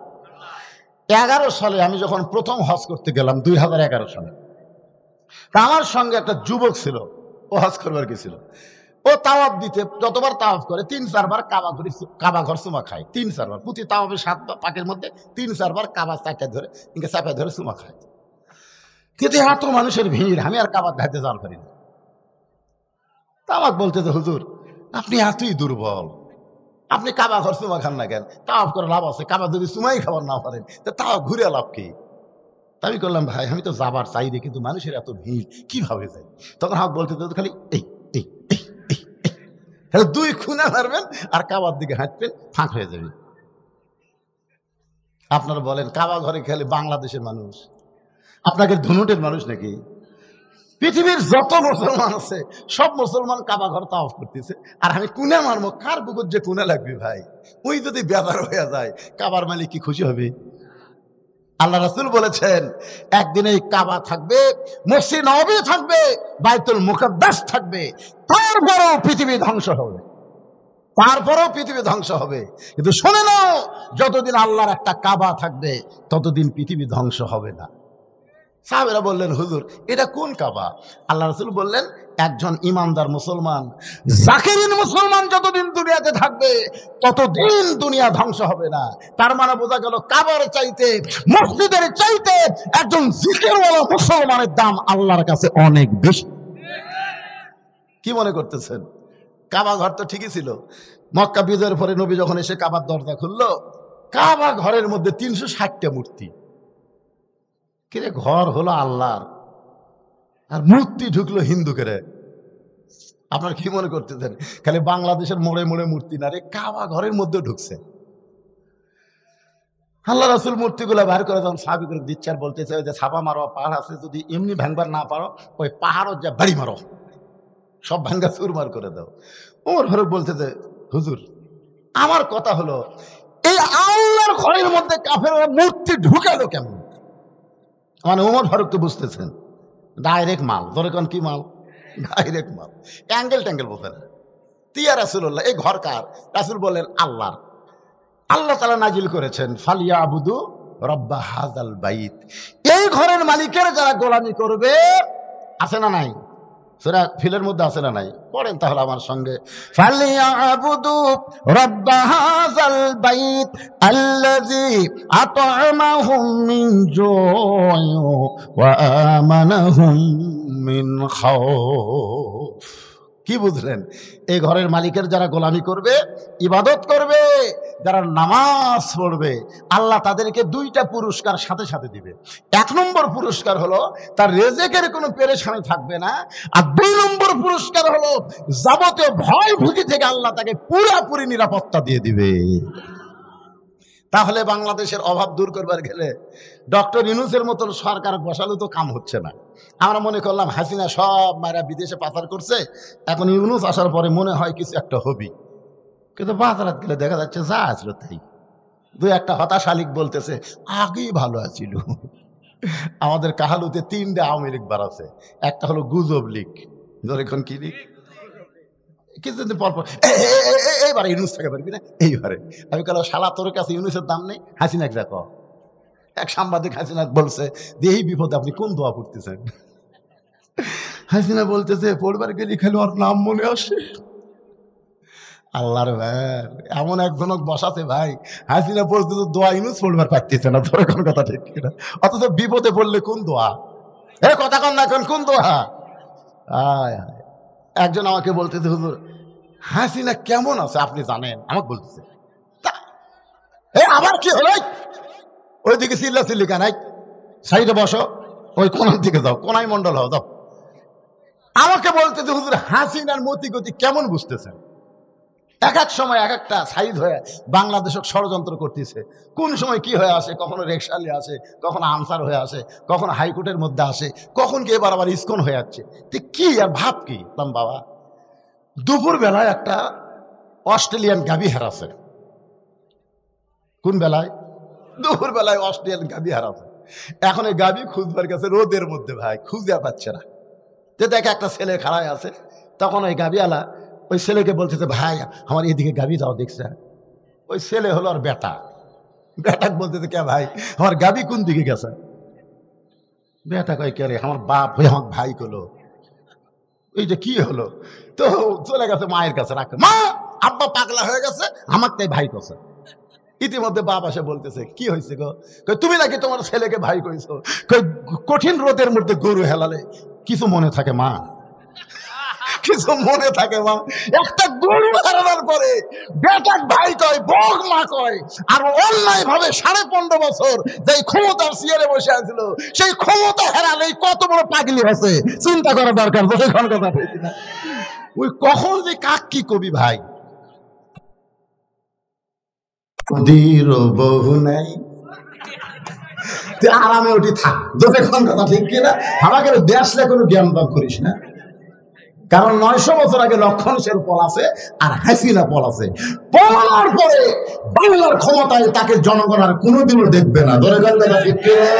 11 সালে আমি যখন প্রথম হজ করতে গেলাম, 2011 সালে, তা আমার সঙ্গে একটা যুবক ছিল, ও হজ করবার গেছিল। ও তাওয়াফ দিতে যতবার তাওয়াফ করে 3-4 বার কাবা ঘর চুমা খায়। 3-4 বার প্রতি তাওয়াফে 7 পাকের মধ্যে 3-4 বার কাবা চাপায় ধরে চুমা খায়। কিন্তু এত মানুষের ভিড়, আমি আর কাবার ধাইতে যাওয়ার পারি না। তা আমাকে বলতে যে, হুজুর আপনি এতই দুর্বল, আপনি কাবা ঘর চুমা খান না কেন? তাওয়াফ করে লাভ আছে? কাবা যদি চুমাই খাবার না পারেন তা তাও ঘুরে লাভ কি? আমি করলাম ভাই আমি তো যাবার চাই রে, কিন্তু মানুষের এত ভিড় কিভাবে যাই? তখন হাত বলতে তো খালি এই এই এই এই এই, দুই খুনা মারবেন আর কাবার দিকে হাঁটবেন, ফাঁক হয়ে যাবে। আপনারা বলেন কাবা ঘরে খেলে বাংলাদেশের মানুষ, আপনাকে ধনুটের মানুষ নাকি? পৃথিবীর যত মুসলমান আছে সব মুসলমান কাবা ঘর তাওয়াফ করতেছে, আর আমি কুনা মারবো? কার বুকুর যে কুনা লাগবে ভাই? ওই যদি বেজার হয়ে যায়, কাবার মালিক কি খুশি হবে? আল্লাহ রাসূল বলেছেন একদিন এই কাবা থাকবে, মসজিদ নববী থাকবে, বাইতুল মুকাদ্দাস থাকবে, তারপরেও পৃথিবী ধ্বংস হবে, তারপরেও পৃথিবী ধ্বংস হবে। কিন্তু শুনে নাও, যতদিন আল্লাহর একটা কাবা থাকবে ততদিন পৃথিবী ধ্বংস হবে না। সাহাবেরা বললেন হুজুর এটা কোন কাবা? আল্লাহ রাসূল বললেন একজন ইমানদার মুসলমান, জাকিরিন মুসলমান যতদিন দুনিয়াতে থাকবে ততদিন দুনিয়া ধ্বংস হবে না। তার মানে বোঝা গেল কাবার চাইতে, মসজিদের চাইতে একজন জিকিরওয়ালা মুসলমানের দাম আল্লাহর কাছে অনেক বেশি। কি মনে করতেছেন? কাবা ঘর তো ঠিকই ছিল। মক্কা বিজয়ের পরে নবী যখন এসে কাবার দরজা খুললো, কাবা ঘরের মধ্যে 360টা মূর্তি। কিরে, ঘর হলো আল্লাহর আর মূর্তি ঢুকলো হিন্দুকে। আপনার কি মনে করতেছেন খালি বাংলাদেশের মোড়ে মোড়ে মূর্তি না রে, কাবা ঘরের মধ্যে ঢুকছে। আল্লাহ রাসূল মূর্তিগুলো বাইর করে যখন সাহাবীদের দিচ্ছে আর বলতেছে যে ছাপা মারো, পাহাড় আছে, যদি এমনি ভাঙবার না পারো ওই পাহাড়ও যা বাড়ি মারো, সব ভাঙ্গা চুরমার করে দাও। ওমর ফারুক বলতেছে হুজুর আমার কথা হলো এই আল্লাহর ঘরের মধ্যে কাফেররা মূর্তি ঢুকালো কেমন? মানে ওমর ফারুক তো বুঝতেছেন ডাইরেক্ট মাল, ধরে কোন কি মাল? ডাইরেক্ট মাল, অ্যাঙ্গেল ট্যাঙ্গেল বলতেন। তিয়া রাসূলুল্লাহ এই ঘর কার? রাসূল বলেন আল্লাহর। আল্লাহ তাআলা নাজিল করেছেন ফালিয়াবুদু রাব্বা হাযাল বাইত, এই ঘরের মালিকের যারা গোলামি করবে, আছে না নাই? সূরা ফিলের মধ্যে আছে না নাই? পড়েন তাহলে আমার সঙ্গে, ফালিয়াবুদু রাব্বা হাযাল বাইত আল্লাযী আত'আমাহুম মিন জু'ইন ওয়া আমানাহুম মিন খাউফ। কি বুঝলেন? এই ঘরের মালিকের যারা গোলামি করবে, ইবাদত করবে, যারা নামাজ পড়বে, আল্লাহ তাদেরকে 2টা পুরস্কার সাথে সাথে দিবে। 1 নম্বর পুরস্কার হলো তার রেজেকের কোনো পেরেশানি থাকবে না, আর 2 নম্বর পুরস্কার হলো যাবতীয় ভয় ভীতি থেকে আল্লাহ তাকে পুরোপুরি নিরাপত্তা দিয়ে দিবে। তাহলে বাংলাদেশের অভাব দূর করবার গেলে ডক্টর ইউনূসের মতন সরকার বসালে তো কাম হচ্ছে না। আমরা মনে করলাম হাসিনা সব মায়েরা বিদেশে পাচার করছে, এখন ইউনূস আসার পরে মনে হয় কিছু একটা হবি, কিন্তু বাজারাত গেলে দেখা যাচ্ছে যা আসলো তাই। 2-1টা হতাশা লীগ বলতেছে আগেই ভালো আছিল। আমাদের কাহালুতে 3টা আওয়ামী লীগ বার আছে, একটা হলো গুজব লীগ, এখন কি লীগ? কিছুদিন পর পর এইবারে ইউনূস থেকে পারবি না, এইবারে আমি কাল শালা তোর কাছে ইউনূসের দাম নেই, হাসিনাক যা কও। এক সাংবাদিক হাসিনাক বলছে যে এই বিপদে আপনি কোন দোয়া পড়তেছেন? হাসিনা বলতেছে পড়বার গেলে খালি ওর নাম মনে আসে। আল্লাহর ভাই, এমন একজনক বসাতে ভাই, হাসিনা পর্যন্ত দোয়া ইউনূস পড়বার পারতেছে না, তোর কোন কথা ঠিক কিনা? অথচ বিপদে পড়লে কোন দোয়া, এ কথা কন না, এখন কোন দোয়া? একজন আমাকে বলতেছে হুজুর হাসিনা কেমন আছে আপনি জানেন? আমাকে বলতেছে আবার কি হলো, ওইদিকে চিল্লা চিল্লি কানাই, সাইডে বসো, ওই কোনার দিকে যাও, কোনাই মন্ডল হও যাও। আমাকে বলতেছে হুজুর হাসিনার মতি গতি কেমন বুঝতেছেন? এক এক সময় এক একটা সাইড হয়ে বাংলাদেশক ষড়যন্ত্র করতেছে, কোন সময় কি হয়ে আসে, কখনো রেকশালি আসে, কখনো আনসার হয়ে আসে, কখনো হাইকোর্টের মধ্যে আসে, কখন কি এবার আবার ইসকন হয়ে যাচ্ছে। কি আর ভাব কি বাবা, দুপুর বেলায় একটা অস্ট্রেলিয়ান গাভী হারাছে। কোন বেলায়? দুপুর বেলায় অস্ট্রেলিয়ান গাভী হারাছে। এখন এই গাভী খুঁজবার গেছে রোদের মধ্যে, ভাই খুঁজে পাচ্ছে না। যে দেখে একটা ছেলে খাড়ায় আছে, তখন ওই গাভীওয়ালা ওই ছেলেকে বলতেছে ভাই আমার এদিকে গাভী যাও দেখছে। ওই ছেলে হলো আর বেটা, বেটাকে বলতেছে কে ভাই আমার গাভী কোন দিকে গেছে? বেটা কয় কে রে, আমার বাপ হয়ে আমার ভাই কলো। এই যে কি হলো, তো চলে গেছে মায়ের কাছে, রাখে মা আব্বা পাগলা হয়ে গেছে, আমার তাই ভাই কছে। ইতিমধ্যে বাপ এসে বলতেছে কি হয়েছে গো? তুমি নাকি তোমার ছেলেকে ভাই কইছো? কঠিন রোদের মধ্যে গরু হেলালে কিছু মনে থাকে মা, কিছু মনে থাকে মা, একটা গরু হারানোর করার পরে বেটার ভাই কয়, বক মা কয়, আর অন্যায় ভাবে 15.5 বছর যেই ক্ষমতার চেয়ারে বসে আছিল, সেই ক্ষমতা হারালেই কত বড় পাগলি হচ্ছে চিন্তা করা দরকার। যখন কথা বলছি না, ওই কখন যে কাক কি কবি ভাই, ওদের বহু নাই, আরামে ওটি থাক। যতক্ষণ কথা ঠিক কিনা, আমাকে দেশলে কোনো জ্ঞান দান করিস না। কারণ 900 বছর আগে লক্ষণ সেন পল আছে আর হাসিনা পল আছে। পলার পরে বাংলার ক্ষমতায় তাকে জনগণ আর কোনোদিনও দেখবে না। যতক্ষণ কথা ঠিক কিনা,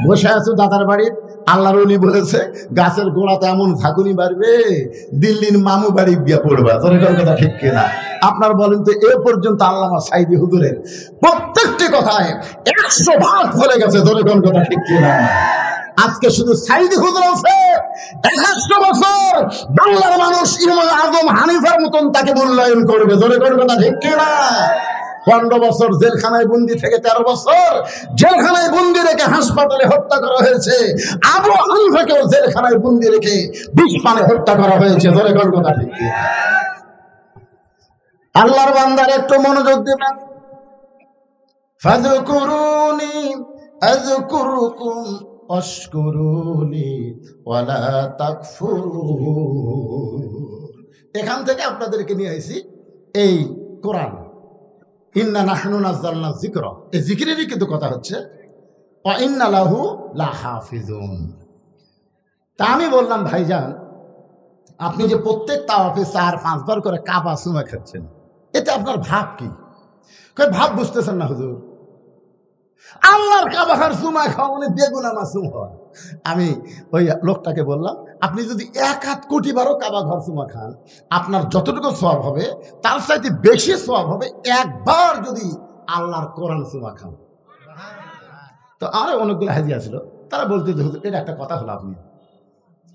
বসে আছো দাদার বাড়ি, আল্লাহর ওলি বলেছে গাছের গোড়াতে এমন ঝাঁকুনি বাড়বে দিল্লির মামু বাড়ি গিয়া পড়বা। যতক্ষণ কথা ঠিক কিনা। আপনার বলেন তো এ পর্যন্ত আল্লামা সাইদি হুজুরের প্রত্যেকটি কথায় 100 ভাগ ফলে গেছে। যতক্ষণ কথা ঠিক কিনা। আজকে শুধু সাইদি হুজুর আছে, 100 বছর বাংলার মানুষ ইমাম আজম হানিফার মতন তাকে মূল্যায়ন করবে। যতক্ষণ কথা ঠিক কিনা। 15 বছর জেলখানায় বন্দি থেকে 13 বছর জেলখানায় বন্দি রেখে হাসপাতালে হত্যা করা হয়েছে। আবু হানিফাকেও জেলখানায় বন্দি রেখে বিষ পানে হত্যা করা হয়েছে। যতক্ষণ কথা ঠিক কিনা। আল্লাহর বান্দার একটু মনোযোগ দিবেন। ফাযকুরুনি আযকুরুকুম ওয়াশকুরুনি ওয়ালা তাকফুরুন। এখান থেকে আপনাদেরকে নিয়ে আইছি এই কোরআন, ইন্না নাহনু নাযালনা যিকরা, এই জিকিরেরই কিন্তু কথা হচ্ছে, ওয়া ইন্না লাহু লাহাফিজুন। তা আমি বললাম ভাইজান, আপনি যে প্রত্যেক তাওয়াফে 4-5 বার করে কাবা চুমা খাচ্ছেন, এতে আপনার ভাব কি? ভাব বুঝতেছেন না হুজুর, আল্লাহর কাবা খার চুমা খাওয়া মানে বেগুনা মাসুম হওয়া। আমি ওই লোকটাকে বললাম, আপনি যদি 1 কোটি বারও কাবা ঘর চুমা খান, আপনার যতটুকু সওয়াব হবে তার চাইতে বেশি সওয়াব হবে একবার যদি আল্লাহর কোরআন চুমা খান। তো আমার অনেকগুলো হাজি আসলো, তারা বলতে যে হুজুর এটা একটা কথা হলো, আপনি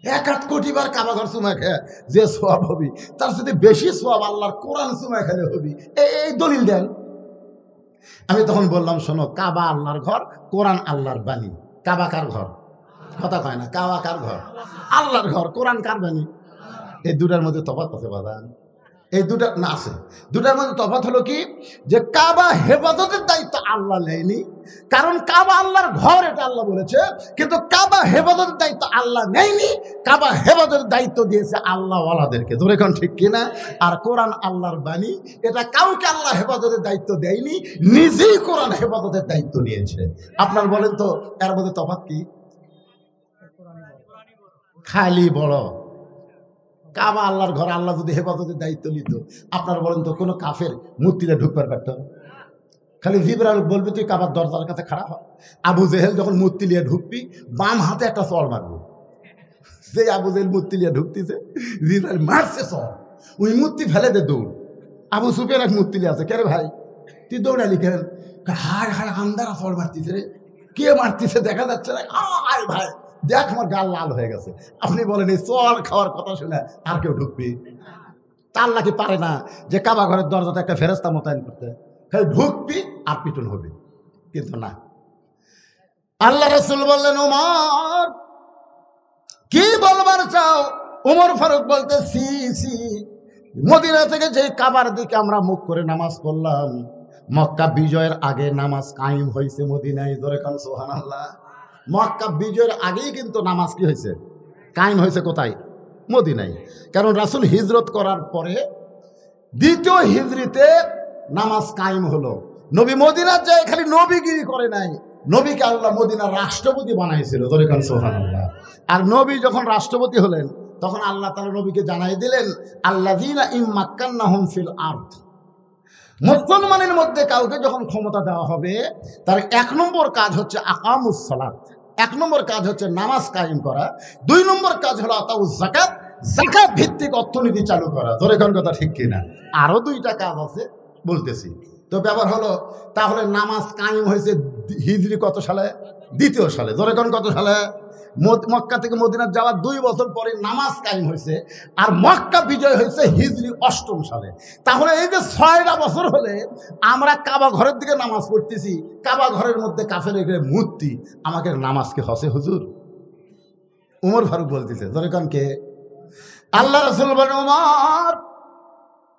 1 কোটি বার কাবা ঘর চুমা খেয়ে যে সওয়াব হবি তার সাথে বেশি সওয়াব আল্লাহর কোরআন চুমা খেলে হবি, এই দলিল দেন। আমি তখন বললাম, শোনো, কাবা আল্লাহর ঘর, কোরআন আল্লাহর বাণী। কাবা কার ঘর? কথা কয় না। কাবা কার ঘর? আল্লাহর ঘর। কোরআন কার বাণী? এই দুটার মধ্যে তফাৎ আছে বাজান, এই দুটা না আছে। দুটার মধ্যে তফাৎ হলো কি, যে কাবা হেফাজতের দায়িত্ব আল্লাহ নেয়নি, কারণ কাবা আল্লাহর ঘর, এটা আল্লাহ বলেছে, কিন্তু কাবা হেফাজতের দায়িত্ব আল্লাহ নেয়নি, কাবা হেফাজতের দায়িত্ব দিয়েছে আল্লাহ ওয়ালাদেরকে। ধরে কোন ঠিক কিনা। আর কোরআন আল্লাহর বাণী, এটা কাউকে আল্লাহ হেফাজতের দায়িত্ব দেয়নি, নিজেই কোরআন হেফাজতের দায়িত্ব নিয়েছে। আপনার বলেন তো এর মধ্যে তফাৎ কি? খালি বড় কাবা আল্লাহর ঘর, আল্লাহ যদি হেফাজতের দায়িত্ব নিত, আপনার বলেন তো কোনো কাফের মূর্তিতে ঢুকবার পারত? খালি জিবরাইল বলবে তুই কাবার দরজার কাছে খাড়া হ। আবু জেহেল যখন মূর্তি নিয়ে ঢুকবি, বাম হাতে একটা চড় মারবো। যে আবু জেহেল মূর্তি নিয়ে ঢুকতেছে, জিবরাইল মারছে চড়, ওই মূর্তি ফেলে দে দৌড়। আবু সুফিয়ান এক মূর্তি নিয়ে আছে, কে রে ভাই তুই দৌড়ালি কেন? হায় হায় আন্দারা চড় মারতেছে রে, কে মারতেছে দেখা যাচ্ছে না, আয় ভাই দেখ আমার গাল লাল হয়ে গেছে। আপনি বলেন এই চড় খাওয়ার কথা শুনে আর কেউ ঢুকবি? তার নাকি পারে না যে কাবা ঘরের দরজাতে একটা ফেরেস্তা মোতায়েন করতে, খালি ঢুকবি আর পিটন হবে? কিন্তু না, আল্লাহ রাসূল বললেন, ওমর কি বলবার চাও? ওমর ফারুক বলতেছি, মদিনা থেকে যে কাবার দিকে আমরা মুখ করে নামাজ পড়লাম, মক্কা বিজয়ের আগে নামাজ কায়েম হয়েছে মদিনায়। ধরে কান সুবহানাল্লাহ। মক্কা বিজয়ের আগেই কিন্তু নামাজ কি হয়েছে? কায়েম হয়েছে। কোথায়? মদিনায়। কারণ রাসূল হিজরত করার পরে 2য় হিজরিতে নামাজ কায়েম হলো। নবী মদিনার যায় খালি নবীগিরি করে নাই, নবীকে আল্লাহ মদিনার রাষ্ট্রপতি বানাইছিল। ধরে কান সুবহানাল্লাহ। আর নবী যখন রাষ্ট্রপতি হলেন, তখন আল্লাহ তাআলা নবীকে জানাই দিলেন, আল্লাযীনা ইম্মাক্কান্নাহুম ফিল আরদ, মুসলমানের মধ্যে কাউকে যখন ক্ষমতা দেওয়া হবে, তার 1 নম্বর কাজ হচ্ছে আকামুস সালাত, 1 নম্বর কাজ হচ্ছে নামাজ কায়েম করা, 2 নম্বর কাজ হলো আতাউজ যাকাত, যাকাত ভিত্তিক অর্থনীতি চালু করা। ধরে কোন কথা ঠিক কিনা। আরো 2টা কাজ আছে বলতেছি। তো ব্যাপার হলো, তাহলে নামাজ কায়েম হয়েছে হিজরি কত সালে? 2য় সালে। ধরে কোন কত সালে? মক্কা থেকে মদিনা যাওয়ার 2 বছর পরে নামাজ কায়েম হয়েছে, আর মক্কা বিজয় হয়েছে হিজরি 8ম সালে। তাহলে এই যে 6টা বছর হলে আমরা কাবা ঘরের দিকে নামাজ পড়তেছি, কাবা ঘরের মধ্যে কাফের মূর্তি, আমাকে নামাজ কে হসে হুজুর? উমর ফারুক বলতেছে। ধরে কান কে? আল্লাহ রাসূল বলেন, ওমর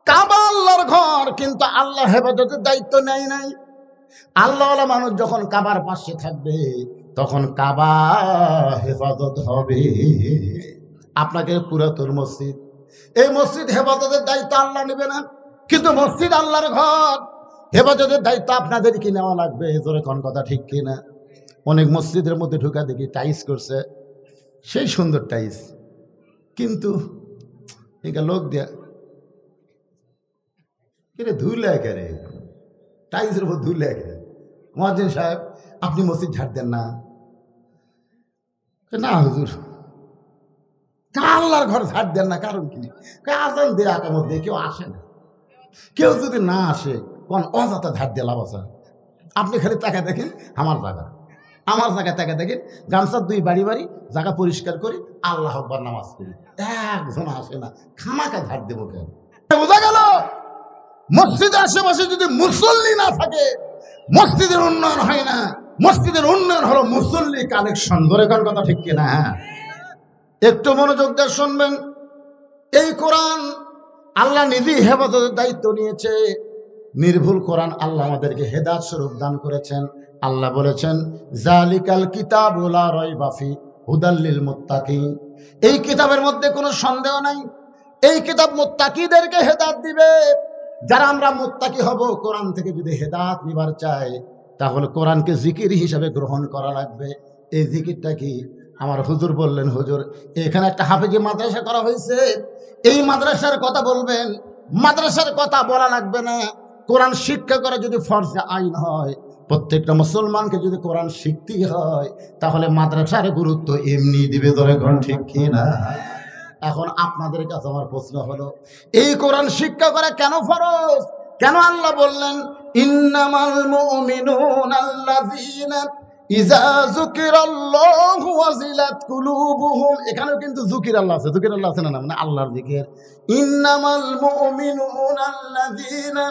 কাবা আল্লাহর ঘর, কিন্তু আল্লাহ হেফাজতের দায়িত্ব নেয় নাই। আল্লাহওয়ালা মানুষ যখন কাবার পাশে থাকবে তখন কাবা হেফাজত হবে। আপনাকে পুরাতন মসজিদ, এই মসজিদ হেফাজতের দায়িত্ব আল্লাহ নেবে না, কিন্তু মসজিদ আল্লাহর ঘর, হেফাজতের দায়িত্ব আপনাদেরকে নেওয়া লাগবে। জোরে কোন কথা ঠিক কিনা? অনেক মসজিদের মধ্যে ঢুকা দেখি টাইস করছে, সেই সুন্দর টাইস, কিন্তু এটা লোক দেয়া এটা ধুলে একেবারে টাইসের উপর ধুলে একেবারে। মুয়াজ্জিন সাহেব, আপনি মসজিদ ঝাড় দেন না? না হুজুর, আল্লাহর ঘর ঝাড় দেন না, কারণ কি? আজান দিয়ে আকামত দিয়ে কেউ আসে না, কেউ যদি না আসে কোন অযথা ঝাড় দিয়ে লাভ আছে? আপনি খালি তাকায় দেখেন আমার জায়গায় তাকায় দেখেন, গামছার দুই বাড়ি বাড়ি জায়গা পরিষ্কার করি, আল্লাহ আকবার নামাজ করি, একজন আসে না, খামাকা ঝাড় দেবো কেন? বোঝা গেল, মসজিদের আশেপাশে যদি মুসল্লি না থাকে মসজিদের উন্নয়ন হয় না। মসজিদের উন্নয়ন হলো মুসল্লি কালেকশন। ধরে কোন কথা ঠিক কিনা? হ্যাঁ, একটু মনোযোগ দিয়ে শুনবেন। এই কোরআন আল্লাহ নিজেই হেফাজতের দায়িত্ব নিয়েছে। নির্ভুল কোরআন আল্লাহ আমাদেরকে হেদায়েত স্বরূপ দান করেছেন। আল্লাহ বলেছেন, জালিকাল কিতাবু লা রাইবা ফি হুদাল লিল মুত্তাকিন। এই কিতাবের মধ্যে কোনো সন্দেহ নাই, এই কিতাব মুত্তাকিদেরকে হেদায়েত দিবে। যারা আমরা মুত্তাকি হব, কোরআন থেকে যদি হেদায়েত নিবার চাই তাহলে কোরআনকে জিকির হিসাবে গ্রহণ করা লাগবে। এই জিকিরটা কি? আমার হুজুর বললেন, হুজুর এখানে একটা হাফেজি মাদ্রাসা করা হয়েছে, এই মাদ্রাসার কথা বলবেন। মাদ্রাসার কথা বলা লাগবে না। কোরআন শিক্ষা করা যদি ফরজে আইন হয়, প্রত্যেকটা মুসলমানকে যদি কোরআন শিখতেই হয়, তাহলে মাদ্রাসার গুরুত্ব এমনি দিবে। ধরে কোন ঠিক কিনা? এখন আপনাদের কাছে আমার প্রশ্ন হলো, এই কোরআন শিক্ষা করা কেন ফরজ? কেন আল্লাহ বললেন ইন্নামাল মুমিনুনা আল্লাযীনা ইযা যুকিরাল্লাহু ওয়াজিলাত কুলুবুহুম? এখানেও কিন্তু যুকির আল্লাহ আছে, যুকির আল্লাহ আছে না, মানে আল্লাহর জিকির। ইন্নামাল মুমিনুনা আল্লাযীনা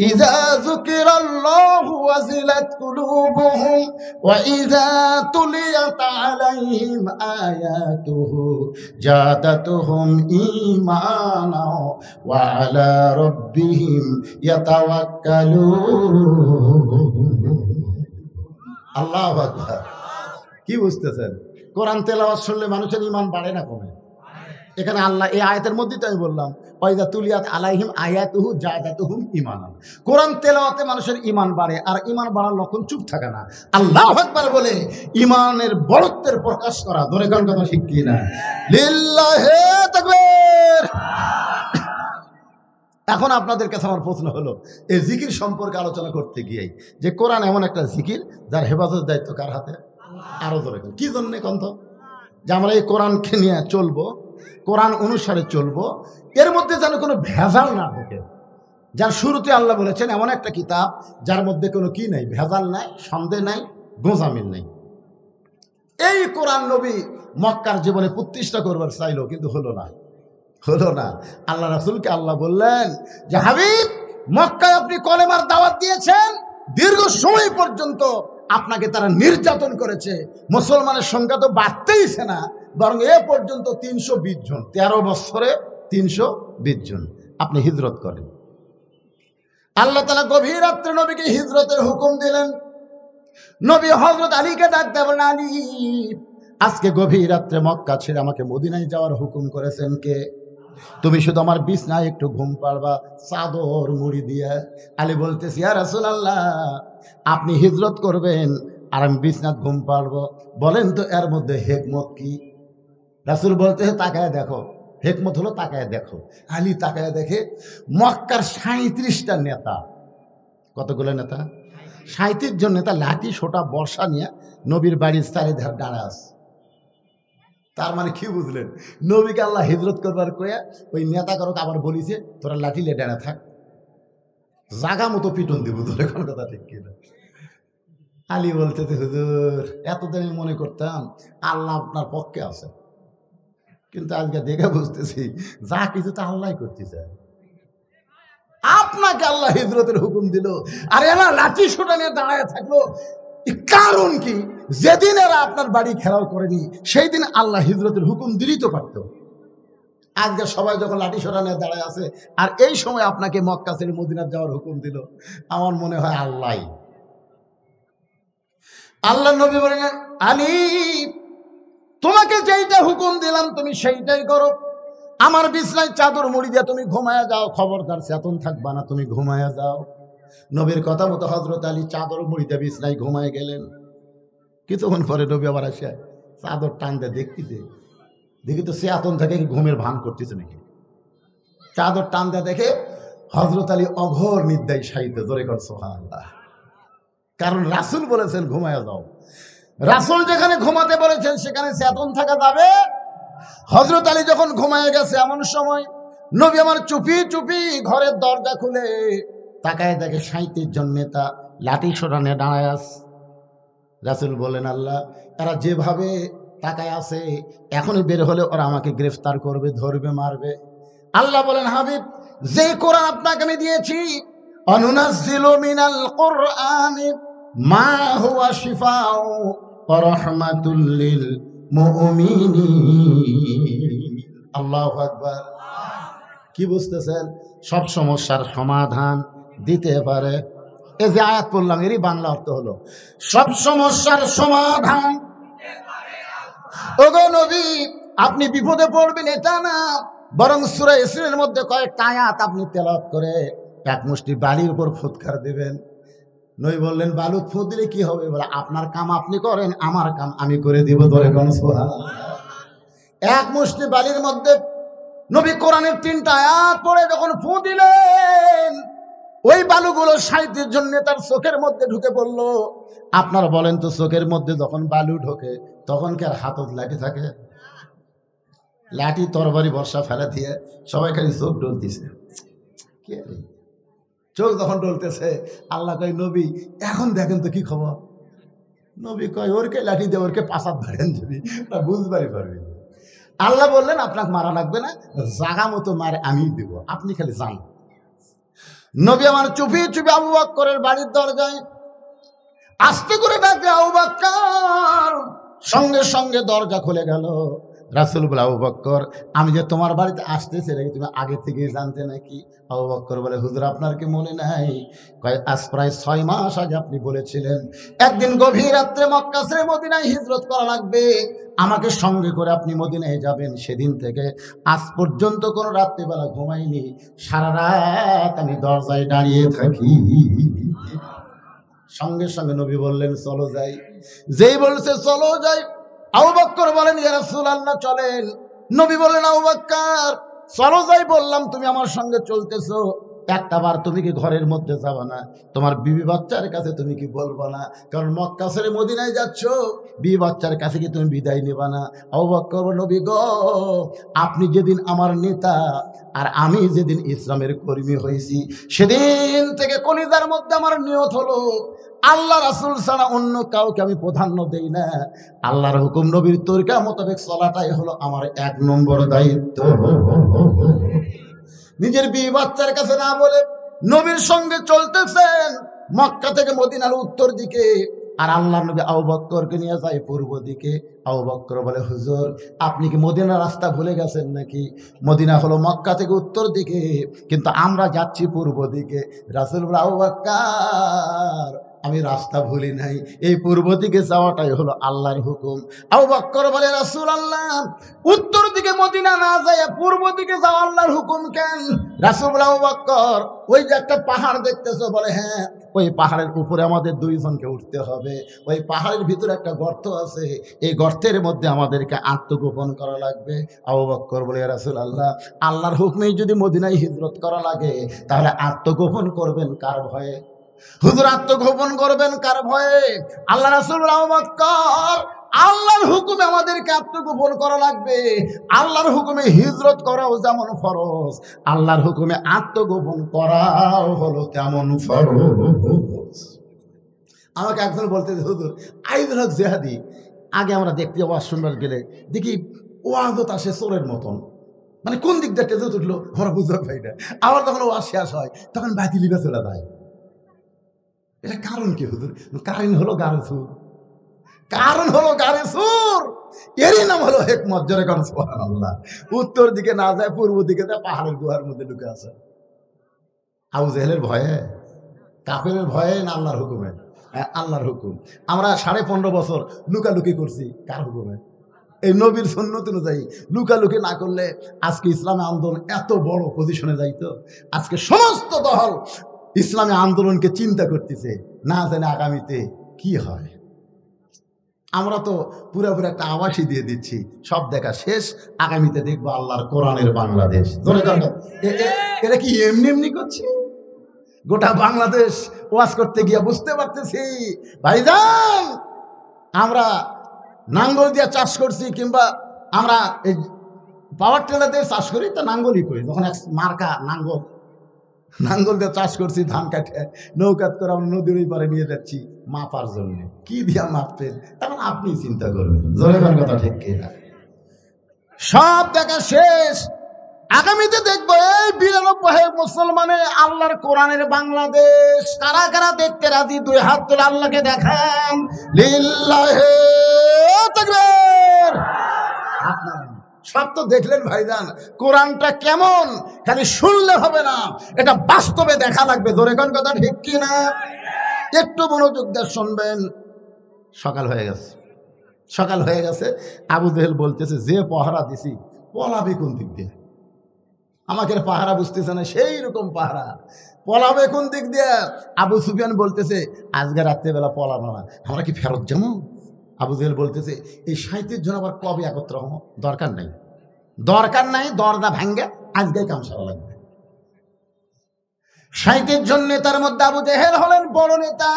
ইযা যুকিরাল্লাহু ওয়াজিলাত কুলুবুহুম ওয়া ইযা তুলিয়াত আলাইহিম আয়াতুহু জাদাতুহুম ঈমানা ওয়া আলা রাব্বিহিম ইয়াতাওয়াক্কালুন। আল্লাহু আকবার। কি বুঝতেছেন? কোরআন তেলাওয়াত শুনলে মানুষের ঈমান বাড়ে না কমে? এখানে আল্লাহ এই আয়াতের মধ্যেই তো আমি বললাম, ওয়াইজা তুলিয়াত আলাইহিম আয়াতুহু জাদাতুহুম ঈমানা। কোরআন তেলাওয়াতে মানুষের ঈমান বাড়ে, আর ঈমান বাড়ার লক্ষণ চুপ থাকা না। আল্লাহু আকবার বলে ঈমানের বড়ত্বের প্রকাশ করা। ধরে কোন কথা ঠিক কি না? লিল্লাহি তাকবীর। এখন আপনাদের কাছে আমার প্রশ্ন হলো, এই জিকির সম্পর্কে আলোচনা করতে গিয়ে, যে কোরআন এমন একটা জিকির যার হেফাজতের দায়িত্ব কার হাতে? আরো ধরে কি জন্যে কন্ত? যে আমরা এই কোরআনকে নিয়ে চলবো, কোরআন অনুসারে চলবো, এর মধ্যে যেন কোনো ভেজাল না ঢোকে। যার শুরুতে আল্লাহ বলেছেন এমন একটা কিতাব যার মধ্যে কোনো কি নাই, ভেজাল নাই, সন্দেহ নাই, গোঁজামিল নাই। এই কোরআন নবী মক্কার জীবনে প্রতিষ্ঠা করবার চাইলো, কিন্তু হলো না। আল্লাহ রাসূলকে আল্লাহ বললেন যে, হাবিব, মক্কায় আপনি কলেমার দাওয়াত দিয়েছেন, দীর্ঘ সময় পর্যন্ত আপনাকে তারা নির্যাতন করেছে, মুসলমানের সংখ্যা তো বাড়তেইছে না, বরং এ পর্যন্ত 320 জন, 13 বছরে 320 জন, আপনি হিজরত করেন। আল্লাহ তাআলা গভীর রাত্রে নবীকে হিজরতের হুকুম দিলেন। নবী হযরত আলীকে ডাকতে বলেন, আলী, আজকে গভীর রাত্রে মক্কা ছেড়ে আমাকে মদিনায় যাওয়ার হুকুম করেছেন কে? তুমি শুধু আমার বিছনায় একটু ঘুম পাড়বা চাদর মুড়ি দিয়ে। আলী বলতেছি, ইয়া রাসূলুল্লাহ, আপনি হিজরত করবেন আর আমি বিছনায় ঘুম পাড়বো, বলেন তো এর মধ্যে হিকমত কি? রাসূল বলতেছে, তাকায় দেখো। হিকমত হলো তাকায় দেখো। আলী তাকায় দেখে মক্কার 37টা নেতা। কতগুলো নেতা? 37 জন নেতা লাঠি সোটা বর্ষা নিয়ে নবীর বাড়ির চারিধার দাঁড়া আছে। তার মানে কি বুঝলেন? নবীকে আল্লাহ হিজরত করবার কয়ে ওই নেতা করক আবার বলিছে, তোরা লাঠি লে ডানা থাক, জাগা মতো পিটন দিব। তোর এখন কথা ঠিক কিনা? আলী বলতে, হুজুর, এতদিন আমি মনে করতাম আল্লাহ আপনার পক্ষে আছে, কিন্তু আজকে দেখে বুঝতেছি যা কিছু তা আল্লাহ করতেছে। আপনাকে আল্লাহ হিজরতের হুকুম দিল, আর এরা লাঠি সোটা নিয়ে দাঁড়ায় থাকলো, কারণ কি? যেদিন এরা আপনার বাড়ি ঘেরাও করেনি সেই দিন আল্লাহ হিজরতের হুকুম দিলেই তো পারত। আজকে সবাই যখন লাঠি সোটা নিয়ে দাঁড়ায় আছে, আর এই সময় আপনাকে মক্কা ছেড়ে মদিনা যাওয়ার হুকুম দিল, আমার মনে হয় আল্লাহ নবী বলেন, আলী তোমাকে যেইটা হুকুম দিলাম তুমি সেইটাই করো। আমার বিছনায় চাদর মুড়ি দিয়ে তুমি ঘুমায়া যাও, খবরদার চেতন থাকবা না, তুমি ঘুমায়া যাও। নবীর কথা মতো হযরত আলী চাদর মুড়ি দিয়ে বিছনায় ঘুমায় গেলেন। কিছুক্ষণ পরে নবী আবার আসে চাদর টান দিয়ে দেখি তো চেতন থেকে ঘুমের ভান করতেছে নাকি। চাদর টান দিয়ে দেখে হযরত আলী অঘোর নিদ্রায় শায়িত। জোরে কর সুবহানাল্লাহ। কারণ রাসূল বলেছেন ঘুমায়া যাও। রাসূল যেখানে ঘুমাতে বলেছেন সেখানে চেতন থাকা যাবে। হযরত আলী যখন ঘুমায় গেছে, এমন সময় নবী আমার চুপি চুপি ঘরের দরজা খুলে তাকায় দেখে 37 জন নেতা লাঠি সোটা নিয়ে দাঁড়ায় আছে। রাসূল বলেন, আল্লাহ এরা যেভাবে তাকায় আছে, এখনই বের হলে ওরা আমাকে গ্রেফতার করবে, ধরবে, মারবে। আল্লাহ বলেন, হাবিব যে কোরআন আপনাকে আমি দিয়েছি, অনুনাজ্জিলু মিনাল কুরআনি মা হুয়া শিফাউ ওয়া রাহমাতুল লিল মুমিনিন। আল্লাহু আকবার। কি বুঝতেছেন? সব সমস্যার সমাধান দিতে পারে। এই যে আয়াত পড়লাম, এরই বাংলা অর্থ হলো সব সমস্যার সমাধান। ওগো নবী, আপনি বিপদে পড়বেন এটা না, বরং সূরা ইয়াসিনের মধ্যে কয়েকটা আয়াত আপনি তেলাওয়াত করে এক মুষ্টি বালির উপর ফুৎকার দেবেন। নবী বললেন, বালু ফুৎ দিলে কি হবে? বলে, আপনার কাম আপনি করেন, আমার কাম আমি করে দিব। ধরে কোন সুবহানাল্লাহ। এক মুষ্টি বালির মধ্যে নবী কোরআনের 3টা আয়াত পড়ে যখন ফু দিলেন, ওই বালুগুলো 37 জন নেতার চোখের মধ্যে ঢুকে পড়লো। আপনারা বলেন তো, চোখের মধ্যে যখন বালু ঢোকে তখন কি আর হাতত লাঠি থাকে? লাঠি তরবারি বর্ষা ফেলে দিয়ে সবাই খালি চোখ ডলতেছে। কে রে? চোখ যখন ডলতেছে, আল্লাহ কয়, নবী এখন দেখেন তো কি খবর। নবী কয়, ওরকে লাঠি দিয়ে ওরকে পাশাত ধরেন দিবি, বুঝবারই পারবি। আল্লাহ বললেন, আপনাকে মারা লাগবে না, জাগা মতো মারে আমি দেব, আপনি খালি যান। নবী আমার চুপি চুপি আবু বকরের বাড়ির দরজায় আস্তে করে ডাকে, আবু বকর। সঙ্গে সঙ্গে দরজা খুলে গেল। রাসূল বলে, আবু বকর, আমি যে তোমার বাড়িতে আসতেছি এটা কি তুমি আগে থেকে জানতে নাকি? আবু বকর বলে, হুজুর আপনার কি মনে নাই? কয়, আজ প্রায় 6 মাস আগে আপনি বলেছিলেন একদিন গভীর রাত্রে মক্কা ছেড়ে মদিনায় হিজরত করা লাগবে, আমাকে সঙ্গে করে আপনি মদিনায় যাবেন। সেদিন থেকে আজ পর্যন্ত কোনো রাত্রিবেলা ঘুমাইনি, সারা রাত আমি দরজায় দাঁড়িয়ে থাকি। সঙ্গে সঙ্গে নবী বললেন, চলো যাই। যেই বলছে চলো যাই, আবু বকর বলেন, ইয়া রাসূলুল্লাহ চলেন। নবী বললেন, আবু বকর চলো যাই বললাম, তুমি আমার সঙ্গে চলতেছো, একটাবার তুমি কি ঘরের মধ্যে যাবা না? তোমার বিবি বাচ্চার কাছে তুমি কি বলবো না? কারণ মক্কা ছেড়ে মদিনায় যাচ্ছ, বিবি বাচ্চার কাছে কি তুমি বিদায় নেবা না? আবু বকর, নবী গো, আপনি যেদিন আমার নেতা আর আমি যেদিন ইসলামের কর্মী হয়েছি, সেদিন থেকে কলিজার মধ্যে আমার নিয়ত হলো আল্লাহ রাসূল ছাড়া অন্য কাউকে আমি প্রাধান্য দেই না। আল্লাহর হুকুম নবীর তরিকা মোতাবেক চলাটাই হলো আমার 1 নম্বর দায়িত্ব। নিজের বিবি বাচ্চার কাছে না বলে নবীর সঙ্গে চলতেছেন মক্কা থেকে মদিনার উত্তর দিকে, আর আল্লাহর নবী আবু বকরকে নিয়ে যায় পূর্ব দিকে। আবু বকর বলে, হুজুর আপনি কি মদিনার রাস্তা ভুলে গেছেন নাকি? মদিনা হলো মক্কা থেকে উত্তর দিকে, কিন্তু আমরা যাচ্ছি পূর্ব দিকে। রাসূল বলে, আবু বকর আমি রাস্তা ভুলি নাই, এই পূর্ব দিকে যাওয়াটাই হলো আল্লাহর হুকুম। আবু বকর বলে, রাসূলুল্লাহ উত্তর দিকে মদিনা না যায় পূর্ব দিকে যাওয়া আল্লাহর হুকুম কেন? রাসূল বলে, আবু বকর ওই যে একটা পাহাড় দেখতেছো? বলে, হ্যাঁ। ওই পাহাড়ের উপরে আমাদের 2 জনকে উঠতে হবে। ওই পাহাড়ের ভিতরে একটা গর্ত আছে, এই গর্তের মধ্যে আমাদেরকে আত্মগোপন করা লাগবে। আবু বকর বলে, ইয়া রাসূলুল্লাহ আল্লাহর হুকুমেই যদি মদিনায় হিজরত করা লাগে, তাহলে আত্মগোপন করবেন কার ভয়ে? হুজুর আত্মগোপন করবেন কার ভয়ে? আল্লাহ রাসূল, আবু বকর আল্লাহর হুকুমে আমাদেরকে আত্মগোপন করা লাগবে। আল্লাহর হুকুমে হিজরত করাও যেমন ফরজ, আল্লাহর হুকুমে আত্মগোপন করাও হলো তেমন ফরজ। আমাকে একজন বলতে, হুজুর আইদুল হক জেহাদি, আগে আমরা দেখতে ওয়াজ শুনবার গেলে দেখি ওয়াজত আসে চোরের মতন, মানে কোন দিক দেখতে যে উঠলো আমরা বুঝতে পারি না। আবার তখন ওয়াজ শেষ হয়, তখন বাতি লিবে চলে যায়। এটা কারণ কি হুজুর? কারণ হলো গারজু। কারণ হলো গাড়ি সুর, এরই নাম হলো হিকমত। জোরে কোন সুবহানাল্লাহ। উত্তর দিকে না যায়, পূর্ব দিকে যায়, পাহাড়ের গুহার মধ্যে ঢুকে আছে। আবু জেহেলের ভয়ে, কাফেরের ভয়ে না আল্লাহর হুকুমে? আল্লাহর হুকুম। আমরা 15.5 বছর লুকালুকি করছি, কার হুকুমে? এই নবীর সুন্নত অনুযায়ী। লুকালুকি না করলে আজকে ইসলামী আন্দোলন এত বড় পজিশনে যাইতো। আজকে সমস্ত দল ইসলামী আন্দোলনকে চিন্তা করতেছে, না জানে আগামীতে কি হয়। আমরা তো পুরোপুরি একটা আভাসই দিয়ে দিচ্ছি, সব দেখা শেষ, আগামীতে দেখবো আল্লাহর কোরআনের বাংলাদেশ। এটা কি এমনি এমনি করছে? গোটা বাংলাদেশ ওয়াজ করতে গিয়ে বুঝতে পারতেছি ভাইজান, আমরা নাঙ্গল দিয়ে চাষ করছি, কিংবা আমরা এই পাওয়ার টেলার দিয়ে চাষ করি, তা নাঙ্গলই করি। যখন এক মার্কা নাঙ্গল দিয়ে চাষ করছি, ধান কাটে নৌকাত করে আমরা নদীর ওই পারে নিয়ে যাচ্ছি মাপার জন্য। কি দিয়া মাপতেন? তখন আপনি চিন্তা করবেন। জোরে কথা ঠিক কিনা? সব দেখা শেষ, আগামীতে দেখবো এই 92 মুসলমানে আল্লাহর কোরআনের বাংলাদেশ। কারা কারা দেখতে রাজি? 2 হাত তুলে আল্লাহকে দেখান। লিল্লাহি তাকবীর। সব তো দেখলেন ভাইজান, কোরআনটা কেমন খালি শুনলে হবে না, এটা বাস্তবে দেখা লাগবে। জোরে কোন কথা ঠিক কিনা? একটু মনোযোগ দিয়ে শুনবেন। সকাল হয়ে গেছে। আবু জেহেল বলতেছে, যে পাহারা দিছি পলাবে কোন দিক দিয়ে? আমাকে পাহারা বুঝতেছে না, সেই রকম পাহারা। পলাবে কোন দিক দিয়ে? আবু সুফিয়ান বলতেছে, আজকে রাত্রেবেলা পলাবো না, আমরা কি ফেরত যাবো? আবু জেহেল বলতেছে, এই 37 জন আবার কবে একত্র হবো? দরকার নাই, দরজা ভাঙ্গে আজকে কাম সারা লাগবে। 37 জন নেতার মধ্যে আবু জেহেল হলেন বড় নেতা।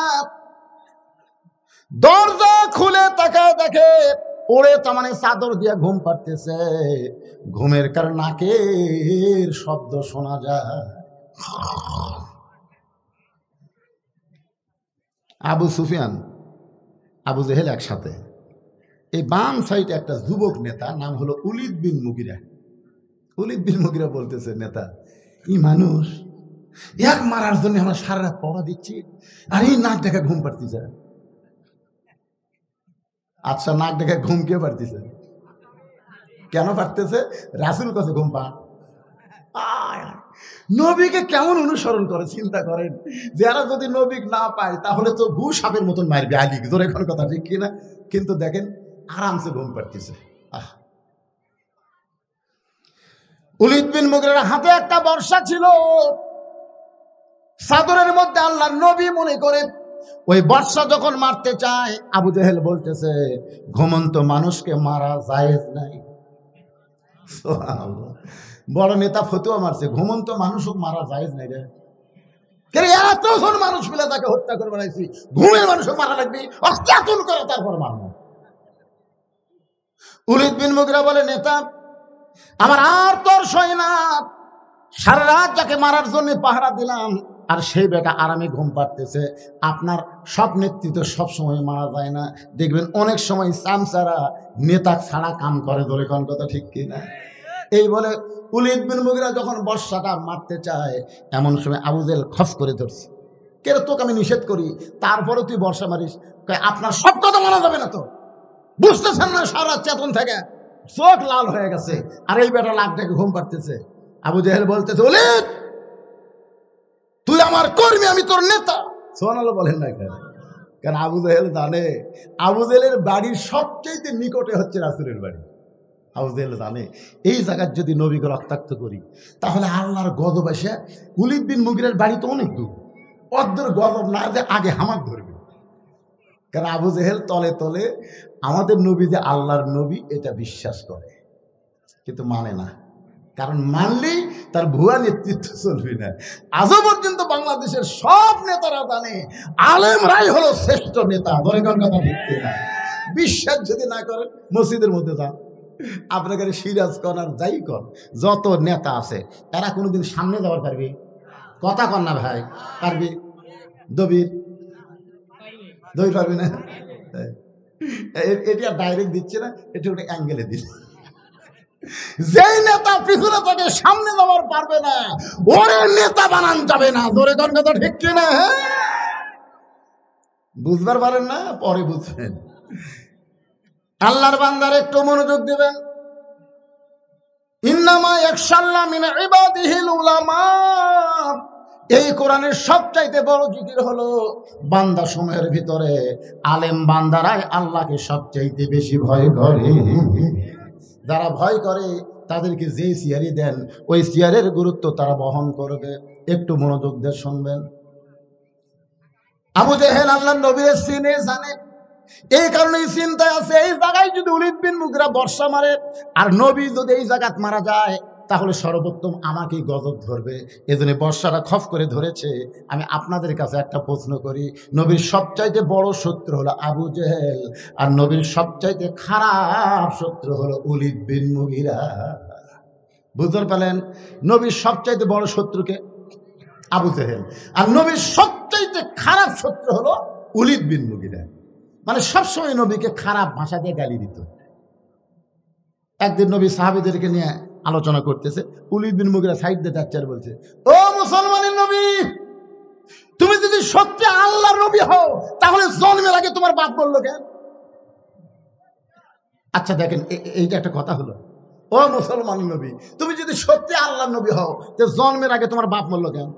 দরজা খুলে তাকায় দেখে ওরে তামানে চাদর দিয়ে ঘুম পাড়তেছে। ঘুমের কারণে নাকের শব্দ শোনা যায়। আবু সুফিয়ান, আবু জেহেল একসাথে। এই বাম সাইডে একটা যুবক নেতা, নাম হলো উলিদ বিন মুগিরা বলতেছে, নেতা এই মানুষ এক মারার জন্য আমরা সারা রাত পড়া দিচ্ছি, আর এই নাক দেখা ঘুম পাড়তেছে। আচ্ছা, নাক দেখে ঘুম কে পারতেছে? কেন পারতেছে? রাসূল কাছে ঘুম পা। নবীকে কেমন অনুসরণ করে চিন্তা করেন। যারা যদি নবী না পায় তাহলে তো গু সাপের মতন মারবে আলী। জোরে এখন কথা ঠিক কিনা? কিন্তু দেখেন আরামসে ঘুম পাড়তেছে। উলিদ বিন মুগিরার হাতে একটা বর্শা ছিল, চাদরের মধ্যে আল্লাহর নবী মনে করে ওই বর্ষা যখন মারতে চায়, আবু জেহেল বলতেছে, ঘুমন্ত মানুষকে মারা জায়েজ নাই। সুবহানাল্লাহ। বড় নেতা ফতোয়া মারছে, ঘুমন্ত মানুষও মারা জায়েজ নাই রে। এতজন মানুষ মিলে তাকে হত্যা করে বেড়াইছি, ঘুমের মানুষও মারা লাগবে, অত্যাচার করে তারপর মারবো। উলিদ বিন মুগিরা বলে, নেতা আমার আর তোর সয় না, সারা রাত যাকে মারার জন্য পাহারা দিলাম, আর সেই বেটা আরামে ঘুম পাড়তেছে। আপনার সব নেতৃত্ব সব সময় মারা যায় না, দেখবেন অনেক সময় চামচারা নেতা ছাড়া কাম করে। ধরে কোন কথা ঠিক কিনা? এই বলে উলিদ বিন মুগিরা যখন বর্ষাটা মারতে চায়, এমন সময় আবু জেহেল খস করে ধরছে। কেন তোকে আমি নিষেধ করি, তারপরে তুই বর্ষা মারিস? আপনার সব কথা মানা যাবে না তো, বুঝতেছেন না? সারা চেতন থেকে চোখ লাল হয়ে গেছে, আর এই বেটা লাখ ডেকে ঘুম পাড়তেছে। আবু জেহেল বলতেছে, উলিদ তুই আমার কর্মী, আমি তোর নেতা। সুবহানাল্লাহ বলেন না কেন? কারণ আবু জেহেল জানে আবু জেহেলের বাড়ির সবচেয়ে নিকটে হচ্ছে রাসূলের বাড়ি। আবু জেহেল জানে এই জায়গায় যদি নবীকে রক্তাক্ত করি তাহলে আল্লাহর গজব আসে। উলিদ বিন মুগিরার বাড়ি তো অনেক দূর, অর্ধের গজব না যে আগে হামাক ধরবে। কারণ আবু জেহেল তলে তলে আমাদের নবী যে আল্লাহর নবী এটা বিশ্বাস করে, কিন্তু মানে না। কারণ মানলেই তার ভুয়া নেতৃত্ব চলবে না। আজও পর্যন্ত বাংলাদেশের সব নেতারা জানে আলেমরাই হলো শ্রেষ্ঠ নেতা। ধরে কোন কথা ঠিক না? বিশ্বাস যদি না করেন মসজিদের মধ্যে যান, আপনাকে সিরাজ কর আর যাই কর, যত নেতা আছে তারা কোনোদিন সামনে যাওয়ার পারবে? কথা কর না ভাই, পারবি? দবির পারবি না? এটি আর ডাইরেক্ট দিচ্ছে না, এটি ওটা অ্যাঙ্গেলে দিচ্ছে। যেই নেতা পিছনে থেকে সামনে যাওয়ার পারবে না, ওরে নেতা বানান যাবে না। জোরে কোন কথা ঠিক কিনা? বুঝবার পারেন না, পরে বুঝবেন। আল্লাহর বান্দার একটু মনোযোগ দিবেন। ইন্নামা ইয়াখশাল্লাহ মিন ইবাদিহিল উলামা, এই কোরআনের সবচাইতে বড় জিকির হলো বান্দা সময়ের ভিতরে আলেম বান্দারাই আল্লাহকে সবচাইতে বেশি ভয় করে। যারা ভয় করে তাদেরকে যে সিয়ারি দেন ওই সিয়ারের গুরুত্ব তারা বহন করবে। একটু মনোযোগ দিয়ে শুনবেন। আবু জেহেল আল্লাহর নবীর চিনে জানে, এই কারণে চিন্তায় আছে এই জায়গায় যদি ওলীদ বিন মুগীরা বর্ষা মারে আর নবী যদি এই জায়গাত মারা যায় তাহলে সর্বোত্তম আমাকেই গজব ধরবে। এজন্য বর্ষারা খফ করে ধরেছে। আমি আপনাদের কাছে একটা প্রশ্ন করি, নবীর সবচাইতে বড় শত্রু হলো আবু জেহেল, আর নবীর সবচাইতে খারাপ শত্রু হলো ওলীদ বিন মুগীরা। বুঝতে পারলেন? নবীর সবচাইতে বড় শত্রুকে আবু জেহেল, আর নবীর সবচাইতে খারাপ শত্রু হলো ওলীদ বিন মুগীরা। মানে সবসময় নবীকে খারাপ ভাষা দিয়ে গালি দিত। একদিন নবী সাহাবীদেরকে নিয়ে আলোচনা করতেছে, ওলীদ বিন মুগীরা সাইড দিয়ে যাচ্ছে আর বলছে, ও মুসলমানের নবী, তুমি যদি সত্যি আল্লাহর নবী হও তাহলে জন্মের আগে তোমার বাপ বললো কেন? আচ্ছা দেখেন, এইটা একটা কথা হলো। ও মুসলমান নবী, তুমি যদি সত্যি আল্লাহর নবী হও তো জন্মের আগে তোমার বাপ বললো কেন?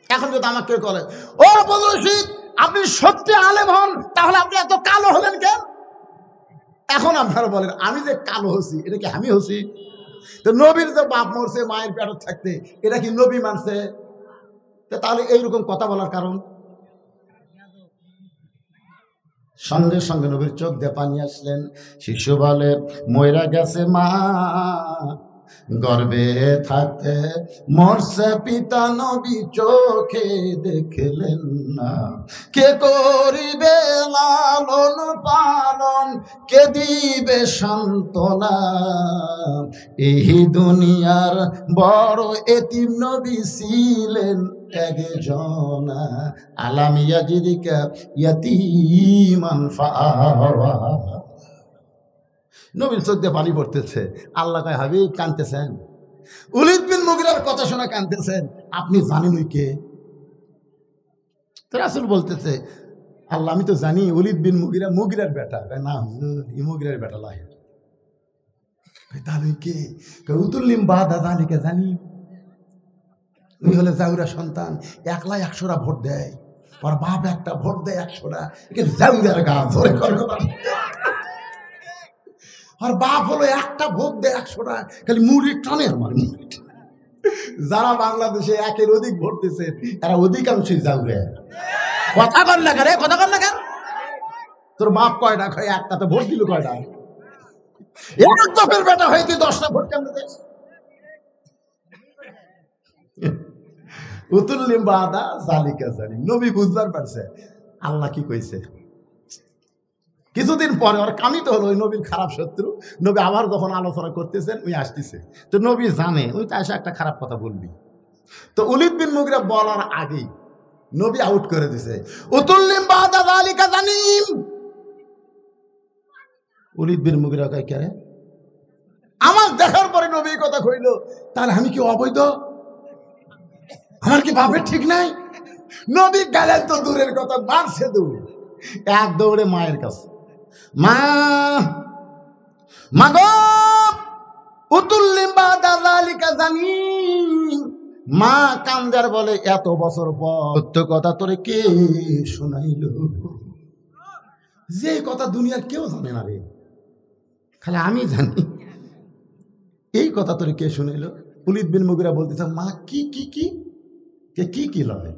এখন যদি আমাকে কেউ বলে, ও বদরশীদ, আপনি সত্যি আলেম হন তাহলে আপনি এত কালো হলেন কেন? এখন আপনারা বলেন, আমি যে কালো হচ্ছি এটা কি আমি হচ্ছি? তো নবীর যে বাপ মরছে মায়ের পেটে থাকতে, এটা কি নবী মানছে? তাহলে এইরকম কথা বলার কারণ? সঙ্গে সঙ্গে নবীর চোখ দিয়ে পানি আসলেন। শিশু বলে, ময়রা গেছে মা, গর্বে থাকতে মরছে পিতা, নবী চোখে দেখলেন না। কে করিবে লালন পালন, কে দিবে সান্ত্বনা? এই দুনিয়ার বড় এতিম নবী ছিলেন একজনা, আলাম ইয়াজিদিকা ইয়াতীমান ফাআওয়া। নবীর চোখ দিয়ে পানি পড়তেছে। আল্লাহ কয়, হাবিব কাঁদতেছেন? ওলীদ বিন মুগীরার কথা শোনা কাঁদতেছেন? আপনি জানেন ওই কে? তো রাসূল বলতেছে, আল্লাহ আমি তো জানি ওলীদ বিন মুগীরা মুগীরার বেটা। না হুজুর, ই মুগীরার বেটা লয়। তাহলে কে? উতুল্লিম বাদা যালিকা জানি। উনি হলে জাউরা সন্তান, একলা 100টা ভোট দেয়। ওর বাপ একটা ভোট দেয় 100টা। জাউরার গা ধরে কথা। আর বাপ হলো একটা ভোট দেয় 100টা, খালি মুড়ি টানে আমার মুড়ি। যারা বাংলাদেশে একের অধিক ভোট দিচ্ছে তারা অধিকাংশই যাবে। কথা কর না রে, কথা কর না কেন? তোর বাপ কয়টা খায়? একটা তো ভোট দিল কয়টা? এক দফের বেটা হয়ে তুই 10টা ভোট কেমন দেয়? উতুল্লিম বাদা যালিকা জানি। নবী বুঝবার পারছে আল্লাহ কি কইছে। কিছুদিন পরে ওর কামিত হলো ওই নবীর খারাপ শত্রু। নবী আবার যখন আলোচনা করতেছেন ওই আসতেছে, তো নবী জানে ওই তো এসে একটা খারাপ কথা বলবি। তো ওলীদ বিন মুগীরা বলার আগেই নবী আউট করে দিছে, উতুল্লিম বাদা যালিকা জানিম। ওলীদ বিন মুগীরা কয়, কে রে? আমার দেখার পরে নবী কথা কইল, তাহলে আমি কি অবৈধ? আমার কি বাপের ঠিক নাই? নবী গেলেন তো দূরের কথা, মারছে দৌড়ে, এক দৌড়ে মায়ের কাছে। মা, মাগো, উতুল্লিম বাদা যালিকা জানিম। মা কান্দার বলে, এত বছর পর সত্য কথা তোরে কে শোনাইল? যে কথা দুনিয়ার কেউ জানে না রে, খালি আমি জানি। এই কথা তোরে কে শুনাইল? ওলীদ বিন মুগীরা বলতেছে, মা কি কি কি কি কি লয়?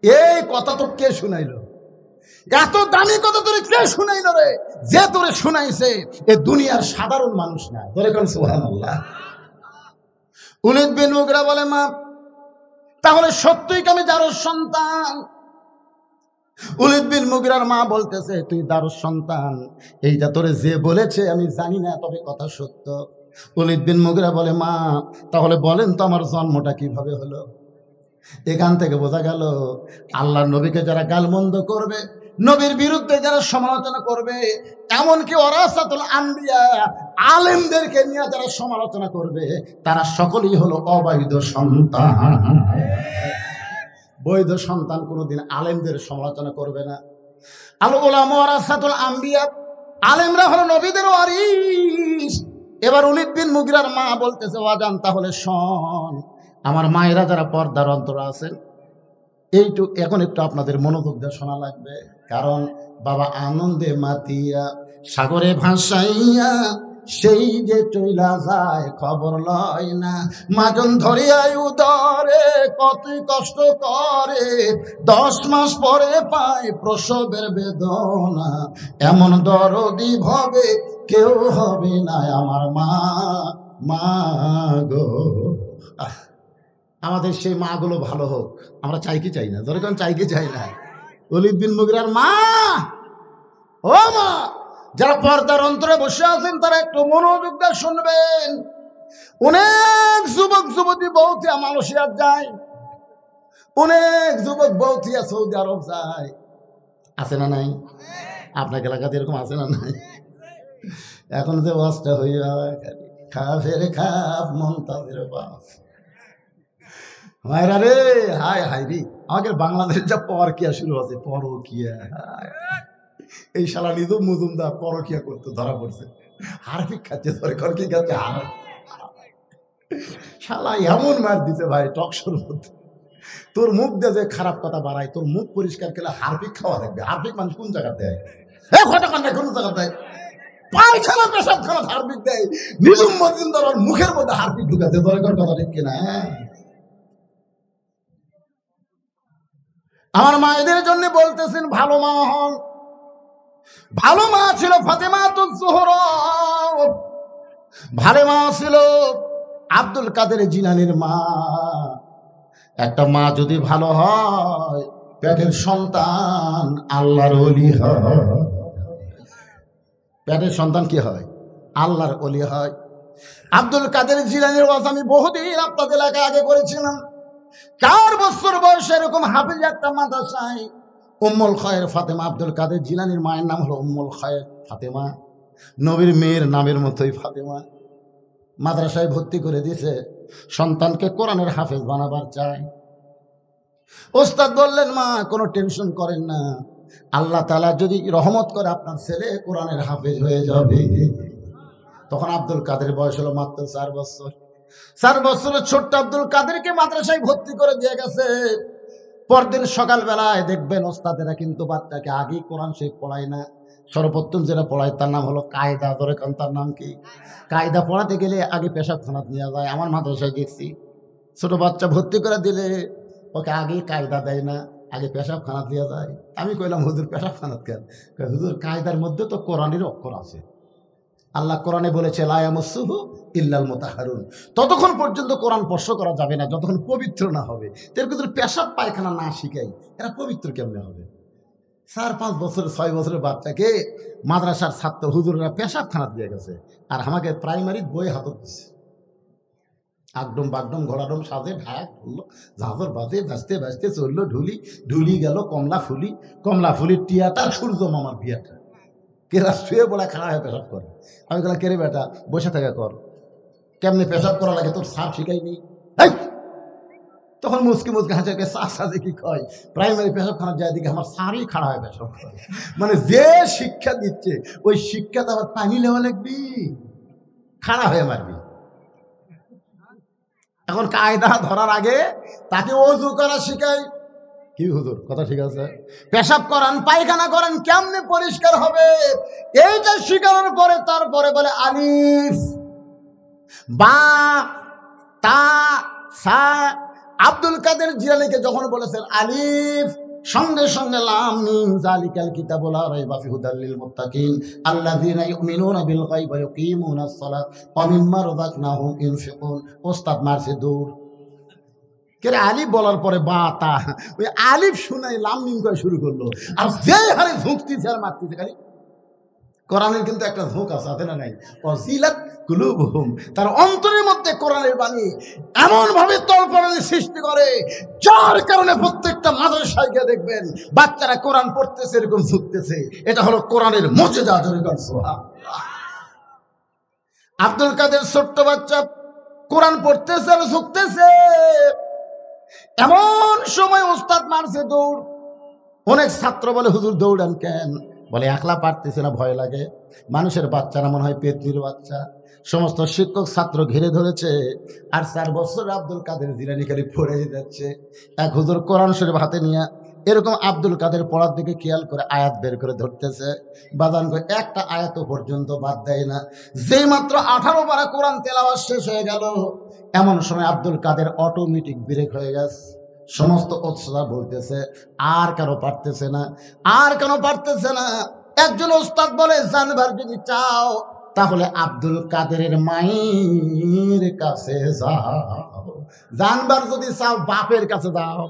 এই কথা তো কে শুনাইল? এত দামি কথা তোরে কে শুনাইল রে? যে তোরে শুনাইছে এ দুনিয়ার সাধারণ মানুষ না। তোরে কোন সুবহানাল্লাহ। ওলীদ বিন মুগীরা বলে, মা তাহলে সত্যই আমি দারুস সন্তান? ওলীদ বিন মুগীরার মা বলতেছে, তুই দারুস সন্তান এইটা তোরে যে বলেছে আমি জানি না, তবে কথা সত্য। ওলীদ বিন মুগীরা বলে, মা তাহলে বলেন তো আমার জন্মটা কিভাবে হলো? এখান থেকে বোঝা গেল আল্লাহর নবীকে যারা গালমন্দ করবে, নবীর বিরুদ্ধে যারা সমালোচনা করবে, এমনকি ওয়ারাসাতুল আম্বিয়া আলেমদেরকে নিয়ে যারা সমালোচনা করবে, তারা সকলেই হলো অবৈধ সন্তান। বৈধ সন্তান কোনোদিন আলেমদের সমালোচনা করবে না। আল উলামা ওয়ারাসাতুল আম্বিয়া, আলেমরা হলো নবীদের ওয়ারিস। এবার ওলীদ বিন মুগিরার মা বলতেছে, ওয়াজান তাহলে শোন, আমার মায়েরা যারা পর্দার অন্তর আছেন, এখন একটু আপনাদের মনোযোগ দিয়ে শোনা লাগবে। কারণ বাবা আনন্দে মাতিয়া সাগরে ভাসাইয়া সেই যে চইলা যায় খবর লয় না, মাজন ধরিয়াই উদরে কত কষ্ট করে, 10 মাস পরে পায় প্রসবের বেদনা, এমন দরদি ভবে কেউ হবে না আমার মা, মা গো। আমাদের সেই মাগুলো ভালো হোক, আমরা চাই কি চাই না? যখন চাই কি চাই না? ওলীদ বিন মুগিরার মা, ও মা, যারা পর্দার অন্তরে বসে আছেন তারা একটু মনোযোগ দিয়ে শুনবেন। অনেক যুবক যুবতী বউথিয়া মালয়েশিয়া যায়, অনেক যুবক বউথিয়া সৌদি আরব যায়, আছে না নাই? আপনার এলাকাতে এরকম আছে না নাই? এখন যে ওয়াজটা হইয়া খাফের খাপ মন্তাজের বাস, মায়েরা রে, হায় হায় রে, আমাদের বাংলাদেশের যা পরকিয়া শুরু আছে, পরকিয়া। এই শালা নিজেও মজুমদার পরকিয়া করতে ধরা পড়ছে, হারফিক খাচ্ছে, ধরে কর কি খাচ্ছে, শালা এমন মার দিতে ভাই টকশোর মধ্যে। তোর মুখ দিয়ে যে খারাপ কথা বাড়ায়, তোর মুখ পরিষ্কার করলে হারফিক খাওয়া লাগবে। হারফিক মানুষ কোন জায়গা দেয়? কোন জায়গা দেয়? পায়খানা পেশাবখানা হারপিক দেয়। নিজুম মজুমদার ওর মুখের মধ্যে হারপিক ঢুকাতে, ধরে কর কথা ঠিক কিনা? আমার মায়েদের জন্য বলতেছেন ভালো মা হন। ভালো মা ছিল ফাতেমাতুজ যোহরা, ভালো মা ছিল আব্দুল কাদের জিলানীর মা। একটা মা যদি ভালো হয়, পেটের সন্তান আল্লাহর ওলি হয়। পেটের সন্তান কি হয়? আল্লাহর ওলি হয়। আব্দুল কাদের জিলানীর ওয়াজ আমি বহুদিন আপনাদের এলাকায় আগে করেছিলাম। 4 বছর বয়সে এরকম হাফিজ একটা মাদ্রাসায় উম্মুল খায়ের ফাতেমা, আব্দুল কাদের জিলানীর মায়ের নাম হলো উম্মুল খায়ের ফাতেমা, নবীর মেয়ের নামের মতোই ফাতেমা। মাদ্রাসায় ভর্তি করে দিয়েছে, সন্তানকে কোরআনের হাফেজ বানাবার চায়। ওস্তাদ বললেন, মা কোনো টেনশন করেন না, আল্লাহ তাআলা যদি রহমত করে আপনার ছেলে কোরআনের হাফেজ হয়ে যাবে। তখন আব্দুল কাদের বয়স হলো মাত্র 4 বছর। 4 বছরের ছোট্ট আব্দুল কাদেরকে মাদ্রাসায় ভর্তি করে দিয়ে গেছে। পরদিন সকালবেলায় দেখবেন ওস্তাদেরা কিন্তু বাচ্চাকে আগেই কোরআন শরীফ পড়ায় না, সর্বপ্রথম যেটা পড়ায় তার নাম হলো কায়দা। ধরে কারণ তার নাম কি? কায়দা পড়াতে গেলে আগে পেশাবখানাত নিয়ে যায়। আমার মাদ্রাসায় দেখছি ছোট বাচ্চা ভর্তি করে দিলে ওকে আগে কায়দা দেয় না, আগে পেশাবখানাত নিয়ে যায়। আমি কইলাম, হুজুর পেশাবখানাত কেন? হুজুর কায়দার মধ্যে তো কোরআনের অক্ষর আছে। আল্লাহ কোরআনে বলেছে লা ইয়ামাসসুহু ইল্লাল মুতাহহারুন, ততক্ষণ পর্যন্ত কোরআন স্পর্শ করা যাবে না যতক্ষণ পবিত্র না হবে। এর ভিতরে পেশাব পায়খানা না শিখাই, এরা পবিত্র কেমনে হবে? 4-5 বছর 6 বছরের বাচ্চাকে মাদ্রাসার ছাত্র হুজুররা পেশাবখানা দিয়ে গেছে, আর আমাকে প্রাইমারি বই হাতত দিচ্ছে। আগডম বাগডম ঘোড়াডম সাজে ঢাক ধরলো, ঝাঁঝর বাজে, ভাসতে ভাসতে চললো ঢুলি, ঢুলি গেল কমলা ফুলি, কমলা ফুলির টিয়াটা সূর্য মামার বিয়াটা। কেরা শুয়ে বলে খাড়া হয়ে পেশাব করে। আমি বললাম, কেরে বেটা বসে থাকা কর, কেমনে পেশাব করা লাগে তোর সার শিখাইনি? তখন মুসকি মুসকি হাঁচাকে সাজে কি কয়, প্রাইমারি পেশাবখানা যায় দিকে আমার সারই খাড়া হয়ে পেশাব করে। মানে যে শিক্ষা দিচ্ছে ওই শিক্ষা তো আবার পানি লেওয়া লাগবি, খাড়া হয়ে মারবি। এখন কায়দা ধরার আগে তাকে ওযু করা শিখাই। কি হুজুর কথা ঠিক আছে? পেশাব করান, পায়খানা করান, কেমনে পরিষ্কার হবে এইটা শিখানোর পরে তারপরে বলে আলিফ বা তা সা। আব্দুল কাদের জিলানীকে যখন বলেছেন আলিফ, সঙ্গে সঙ্গে লাম মিম যালিকাল কিতাবু লা রাইবা ফিহি হুদাল লিল মুত্তাকিন আল্লাযীনা ইউমিনুনা বিল গায়বি ওয়া ইউকিমুনাস সালাত ওয়া মিম্মা রাযাকনাহুম ইউনফিকুন। ওস্তাদ মারছে দৌড়। কেরে আলিফ বলার পরে বা তা, ওই আলিফ শুনাই লাম মিম করে শুরু করলো, আর যে হারে ঝুঁকতিছে আর মারতিছে খালি। কোরআনের কিন্তু একটা ঝোঁক আছে না নাই? ওয়াজিলাত কুলুবুহুম, তার অন্তরের মধ্যে কোরআনের বাণী এমন ভাবে তলপড়ানি সৃষ্টি করে, যার কারণে প্রত্যেকটা মাদ্রাসায় গিয়ে দেখবেন বাচ্চারা কোরআন পড়তেছে এরকম ঝুঁকতেছে। এটা হলো কোরআনের মুজিজা। সুবহানাল্লাহ। আব্দুল কাদের ছোট্ট বাচ্চা কোরআন পড়তেছে আর ঝুঁকতেছে। এমন সময় ওস্তাদ মারছে দৌড়। অনেক ছাত্র বলে, হুজুর দৌড়ান কেন? বলে একলা পারতেছে না, ভয় লাগে। মানুষের বাচ্চারা মনে হয় পেতনির বাচ্চা। সমস্ত শিক্ষক ছাত্র ঘিরে ধরেছে, আর 4 বছর আব্দুল কাদের জিলানী খালি পড়ে যাচ্ছে। এক হুজুর কোরআন শরীফ হাতে নিয়ে এরকম আব্দুল কাদের পড়ার দিকে খেয়াল করে আয়াত বের করে ধরতেছে। বাজান করে একটা আয়াত পর্যন্ত বাদ দেয় না। যেই মাত্র 18 পারা কোরআন তেলাওয়াত শেষ হয়ে গেল, এমন সময় আব্দুল কাদের অটোমেটিক ব্রেক হয়ে গেছে। সমস্ত ওস্তাদ বলতেছে আর কেন পারতেছে না, আর কেন পারতেছে না। একজন ওস্তাদ বলে, জানবার যদি চাও তাহলে আব্দুল কাদেরের মায়ের কাছে যাও। জানবার যদি চাও বাপের কাছে যাও।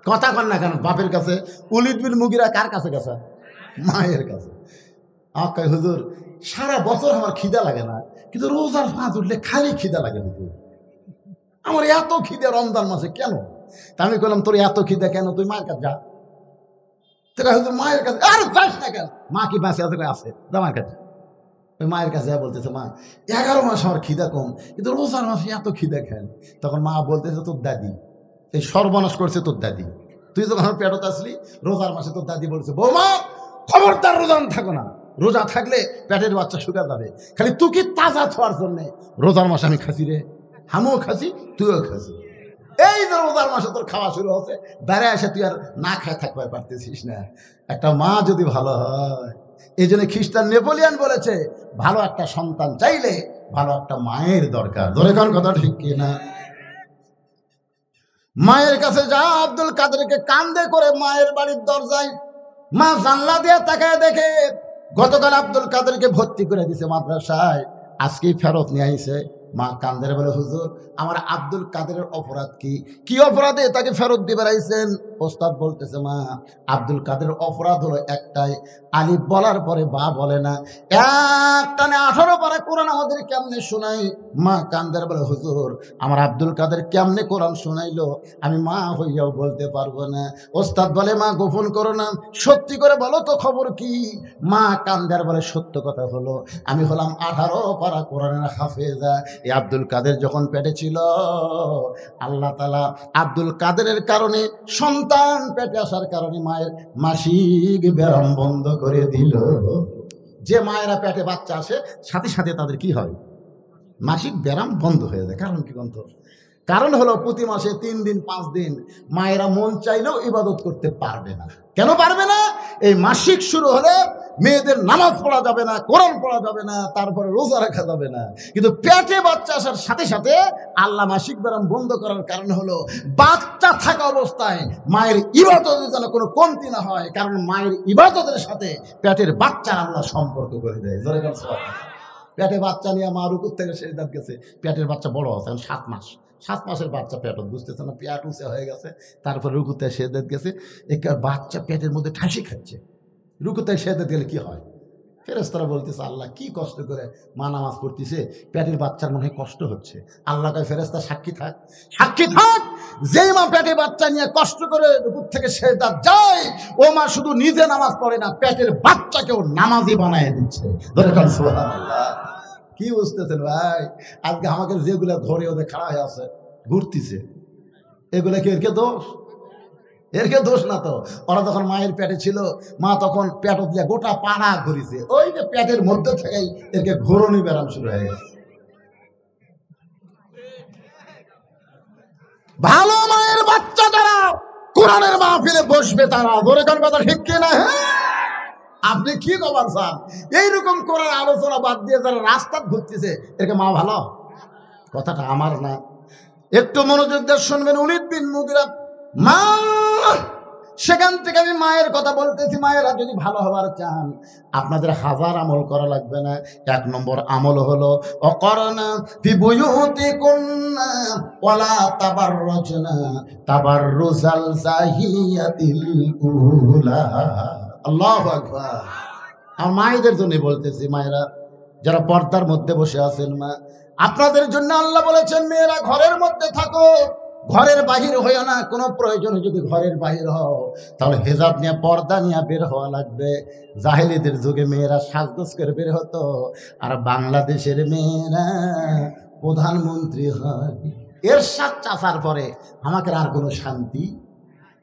কথা কন না কেন? বাপের কাছে। উলিদ বিন মুগিরা কার কাছে গেছে? মায়ের কাছে। আমাকে হুজুর সারা বছর আমার খিদা লাগে না, কিন্তু রোজার 5 উঠলে খালি খিদা লাগে হুজুর। আমার এত খিদে রমজান মাসে কেন? তা আমি বললাম, তোর এত খিদা কেন? তুই মায়ের কাছে যা। তোরা হুজুর মায়ের কাছে আর যাস না কেন? মা কি বাঁচে আছে? আছে, যা মায়ের কাছে। ওই মায়ের কাছে বলতেছে, মা 11 মাস আমার খিদা কম, কিন্তু রোজার মাসে এত খিদা খেন। তখন মা বলতেছে, তোর দাদি এই সর্বনাশ করছে, তোর দাদি। তুই যখন আমার পেটত আসলি রোজার মাসে, তোর দাদি বলছে, বৌমা খবরদার রোজা থাকো না, রোজা থাকলে পেটের বাচ্চা শুকা যাবে। খালি তুই কি তাজা ছোঁয়ার জন্যে রোজার মাসে আমি খাসি রে, আমিও খাসি তুইও খাসি। এই যে রোজার মাসে তোর খাওয়া শুরু হচ্ছে, বেড়ে এসে তুই আর না খায় থাকতে পারতেছিস না। একটা মা যদি ভালো হয়, এই জন্য খ্রিস্টান নেপোলিয়ান বলেছে, ভালো একটা সন্তান চাইলে ভালো একটা মায়ের দরকার। ধরে কোন কথা ঠিক কিনা? মায়ের কাছে যা। আব্দুল কাদেরকে কান্দে করে মায়ের বাড়ির দরজায়, মা জানলা দিয়ে তাকায় দেখে গতকাল আব্দুল কাদেরকে ভর্তি করে দিছে মাদ্রাসায়, আজকেই ফেরত নিয়ে আইছে। মা কান্দের বলে, হুজুর আমার আব্দুল কাদেরের অপরাধ কি? কি অপরাধে তাকে ফেরত দিয়ে বেড়াইছেন? ওস্তাদ বলতেছে, মা আব্দুল কাদের অপরাধ হলো একটাই, আলিফ বলার পরে বা বলে না। একটানে 18 পারা কোরআন আমাদের কেমনে শোনাই? মা কান্দের বলে, হুজুর আমার আব্দুল কাদের কেমনে কোরআন শোনাইলো আমি মা হইয়াও বলতে পারবো না। ওস্তাদ বলে, মা গোপন করো না, সত্যি করে বলো তো খবর কি? মা কান্দের বলে, সত্য কথা হলো আমি হলাম 18 পারা কোরআনের হাফেজা। এই আব্দুল কাদের যখন পেটে ছিল, আল্লাহ তাআলা আব্দুল কাদেরের কারণে, সন্তান পেটে আসার কারণে মায়ের মাসিক ব্যায়াম বন্ধ করে দিল। যে মায়েরা পেটে বাচ্চা আসে সাথে সাথে তাদের কি হয়? মাসিক ব্যায়াম বন্ধ হয়ে যায়। কারণ কি বন্ধ? কারণ হলো প্রতি মাসে 3 দিন 5 দিন মায়েরা মন চাইলেও ইবাদত করতে পারবে না। কেন পারবে না? এই মাসিক শুরু হলে মেয়েদের নামাজ পড়া যাবে না, কোরআন পড়া যাবে না, তারপরে রোজা রাখা যাবে না। কিন্তু পেটে বাচ্চা আসার সাথে সাথে আল্লাহ মাসিক ব্যায়াম বন্ধ করার কারণ হলো বাচ্চা থাকা অবস্থায় মায়ের ইবাদতের যেন কোনো কমতি না হয়। কারণ মায়ের ইবাদতের সাথে পেটের বাচ্চার আল্লাহ সম্পর্ক করে দেয়। জোরে বল সুবহানাল্লাহ। পেটে বাচ্চা নিয়ে মা রুকুর থেকে সেজদাত গেছে, পেটের বাচ্চা বড় আছে, 7 মাস। 7 মাসের বাচ্চা পেট বুঝতেছে না, পেট উঁচে হয়ে গেছে। তারপরে রুকুতে সেজদাত গেছে, বাচ্চা পেটের মধ্যে ঠাসি খাচ্ছে। রুকুতে সেজদাত গেলে কি হয়? ফেরেশতারা বলতেছে, আল্লাহ কি কষ্ট করে মা নামাজ পড়তেছে, পেটের বাচ্চার মনে হয় কষ্ট হচ্ছে। আল্লাহ কয়, ফেরেশতা সাক্ষী থাক, সাক্ষী থাক। যেই মা পেটে বাচ্চা নিয়ে কষ্ট করে রুকুর থেকে সেজদাত যায়, ও মা শুধু নিজে নামাজ পড়ে না, পেটের বাচ্চাকেও নামাজি বানায় দিচ্ছে। ধরে কান সুবহানাল্লাহ। কি বুঝতেছেন ভাই? আজকে আমাকে যেগুলা ঘরে ওদের খাড়া হয়ে আছে ঘুরতেছে, এগুলা কি এরকে দোষ? এরকে দোষ না তো। ওরা যখন মায়ের পেটে ছিল, মা তখন পেট দিয়ে গোটা পাড়া ঘুরিছে। ওই যে পেটের মধ্যে থেকেই এরকে ঘোরনি ব্যায়াম শুরু হয়ে গেছে। ভালো মায়ের বাচ্চা তারা কোরআনের মাহফিলে বসবে, তারা ধরে কোন কথা ঠিক কিনা? আপনি কি কবার চান? এইরকম করার আলোচনা বাদ দিয়ে যারা রাস্তা ঘুরতেছে, এরকে মা ভালো? কথাটা আমার না, একটু মনোযোগ দিয়ে শুনবেন। উলিদ বিন মুগিরা মা, সেখান থেকে আমি মায়ের কথা বলতেছি। মায়েরা যদি ভালো হবার চান, আপনাদের 1000 আমল করা লাগবে না। 1 নম্বর আমল হলো অকরনা ফি বুয়ুতিকুন্না ওয়ালা তাবাররুজনা তাবাররুজাল জাহিলিয়াতিল উলা। আল্লাহু আকবার। আর মায়েদের জন্য বলতেছি, মায়েরা যারা পর্দার মধ্যে বসে আছেন, মা আপনাদের জন্য আল্লাহ বলেছেন, মেয়েরা ঘরের মধ্যে থাকো, ঘরের বাহির হইও না। কোনো প্রয়োজনে যদি ঘরের বাহির হও, তাহলে হেজাব নিয়ে, পর্দা নিয়ে বের হওয়া লাগবে। জাহেলিদের যুগে মেয়েরা সাজগোজ করে বের হতো, আর বাংলাদেশের মেয়েরা প্রধানমন্ত্রী হয়। এরশাদ চাচার পরে আমাকে আর কোনো শান্তি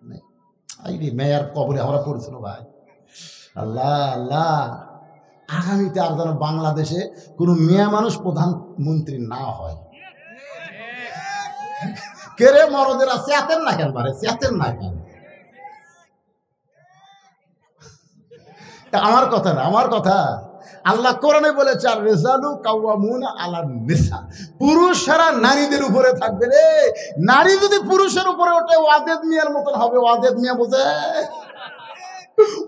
নেই। এই রে মেয়ের কবরে আমরা পড়ছিল ভাই। আল্লাহ আল্লাহ, আগামীতে আর যেন বাংলাদেশে কোনো মেয়ে মানুষ প্রধানমন্ত্রী না হয়। কেরে মরদেরা চেতেন না কেন, পারে চেতেন না কেন? আমার কথা না, আমার কথা আল্লাহ কোরআনে বলেছে, আর রেজালু কাওয়ামুনা আলা নিসা, পুরুষরা নারীদের উপরে থাকবে রে। নারী যদি পুরুষের উপরে ওঠে ওয়াজেদ মিয়ার মতন হবে। ওয়াজেদ মিয়া বোঝে?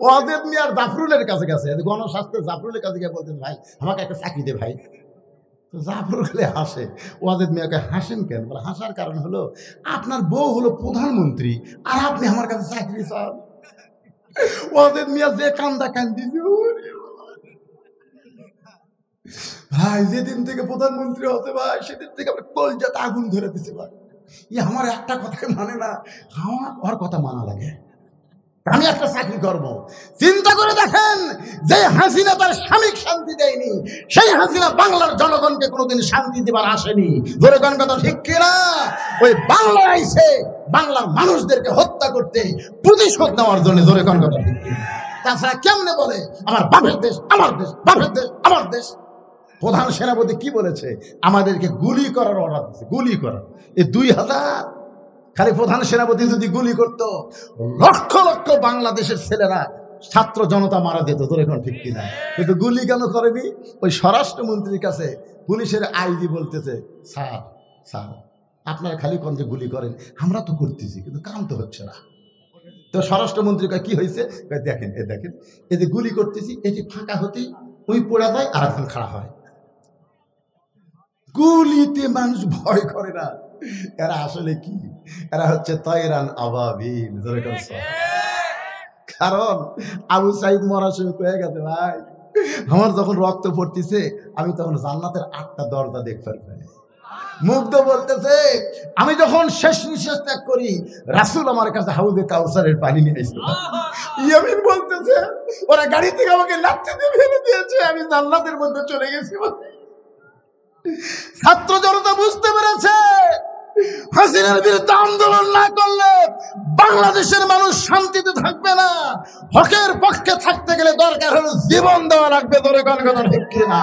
ওয়াজেদ মিয়ার জাফরুলের কাছে গেছে, গণস্বাস্থ্যের জাফরুলের কাছে গিয়ে বলতেন, ভাই আমাকে একটা চাকরি দে ভাই। তো জাফরুল খালি হাসে। ওয়াজেদ মিয়াকে হাসেন কেন? বলে হাসার কারণ হলো আপনার বউ হলো প্রধানমন্ত্রী আর আপনি আমার কাছে চাকরি চান। ওয়াজেদ মিয়া যে কান্দা কান্দিছে, ভাই যেদিন থেকে প্রধানমন্ত্রী হতে ভাই সেদিন থেকে আমার কলজাতে আগুন ধরে দিছে ভাই। আমার একটা কথাই মানে না, আমার ওর কথা মানা লাগে। আমি একটা চাকরি করবো। চিন্তা করে দেখেন, যে হাসিনা তার স্বামীকে শান্তি দেয়নি, সেই হাসিনা বাংলার জনগণকে কোনোদিন শান্তি দেবার আসেনি। ধরে কোন কথা ঠিক কিনা? ওই বাংলা আইছে বাংলার মানুষদেরকে হত্যা করতে, প্রতিশোধ নেওয়ার জন্য। ধরে কোন কথা ঠিক কিনা? তাছাড়া কেমনে বলে আমার বাপের দেশ, আমার দেশ, বাপের দেশ, আমার দেশ? প্রধান সেনাপতি কি বলেছে? আমাদেরকে গুলি করার অর্ডার দিচ্ছে, গুলি করার। এই 2000 খালি প্রধান সেনাপতি যদি গুলি করত, লক্ষ লক্ষ বাংলাদেশের ছেলেরা ছাত্র জনতা মারা যেত। তোর এখন ঠিক কিনা? কিন্তু গুলি কেন করেনি? ওই স্বরাষ্ট্রমন্ত্রীর কাছে পুলিশের আইজি বলতেছে, স্যার স্যার আপনারা খালি কোন যে গুলি করেন, আমরা তো করতেছি কিন্তু কাম তো হচ্ছে না। তো স্বরাষ্ট্রমন্ত্রী কয় কি হয়েছে? দেখেন দেখেন, এই যে গুলি করতেছি, এটি ফাঁকা হতেই ওই পড়া যায় আর এখন খাড়া হয়। গুলিতে মানুষ ভয় করে না। এরা আসলে কি? এরা হচ্ছে তয়রান আবাবিল। কারণ আবু সাইদ মরার সময় কয়ে গেছে, ভাই আমার যখন রক্ত পড়তেছে আমি তখন জান্নাতের 8টা দরজা দেখতে পাই। মুগ্ধ বলতেছে, আমি যখন শেষ নিঃশ্বাস ত্যাগ করি রাসূল আমার কাছে হাউজে কাউসারের পানি নিয়ে এসেছিল। ইয়ামিন বলতেছে, ওরা গাড়ি থেকে আমাকে লাথি দিয়ে ফেলে দিয়েছে, আমি জান্নাতের মধ্যে চলে গেছি। ছাত্র জনতা বুঝতে পেরেছে, হাসিনার বিরুদ্ধে আন্দোলন না করলে বাংলাদেশের মানুষ শান্তিতে থাকবে না। হকের পক্ষে থাকতে গেলে দরকার হলো জীবন দেওয়া লাগবে। ধরে কোন কথা ঠিক কিনা?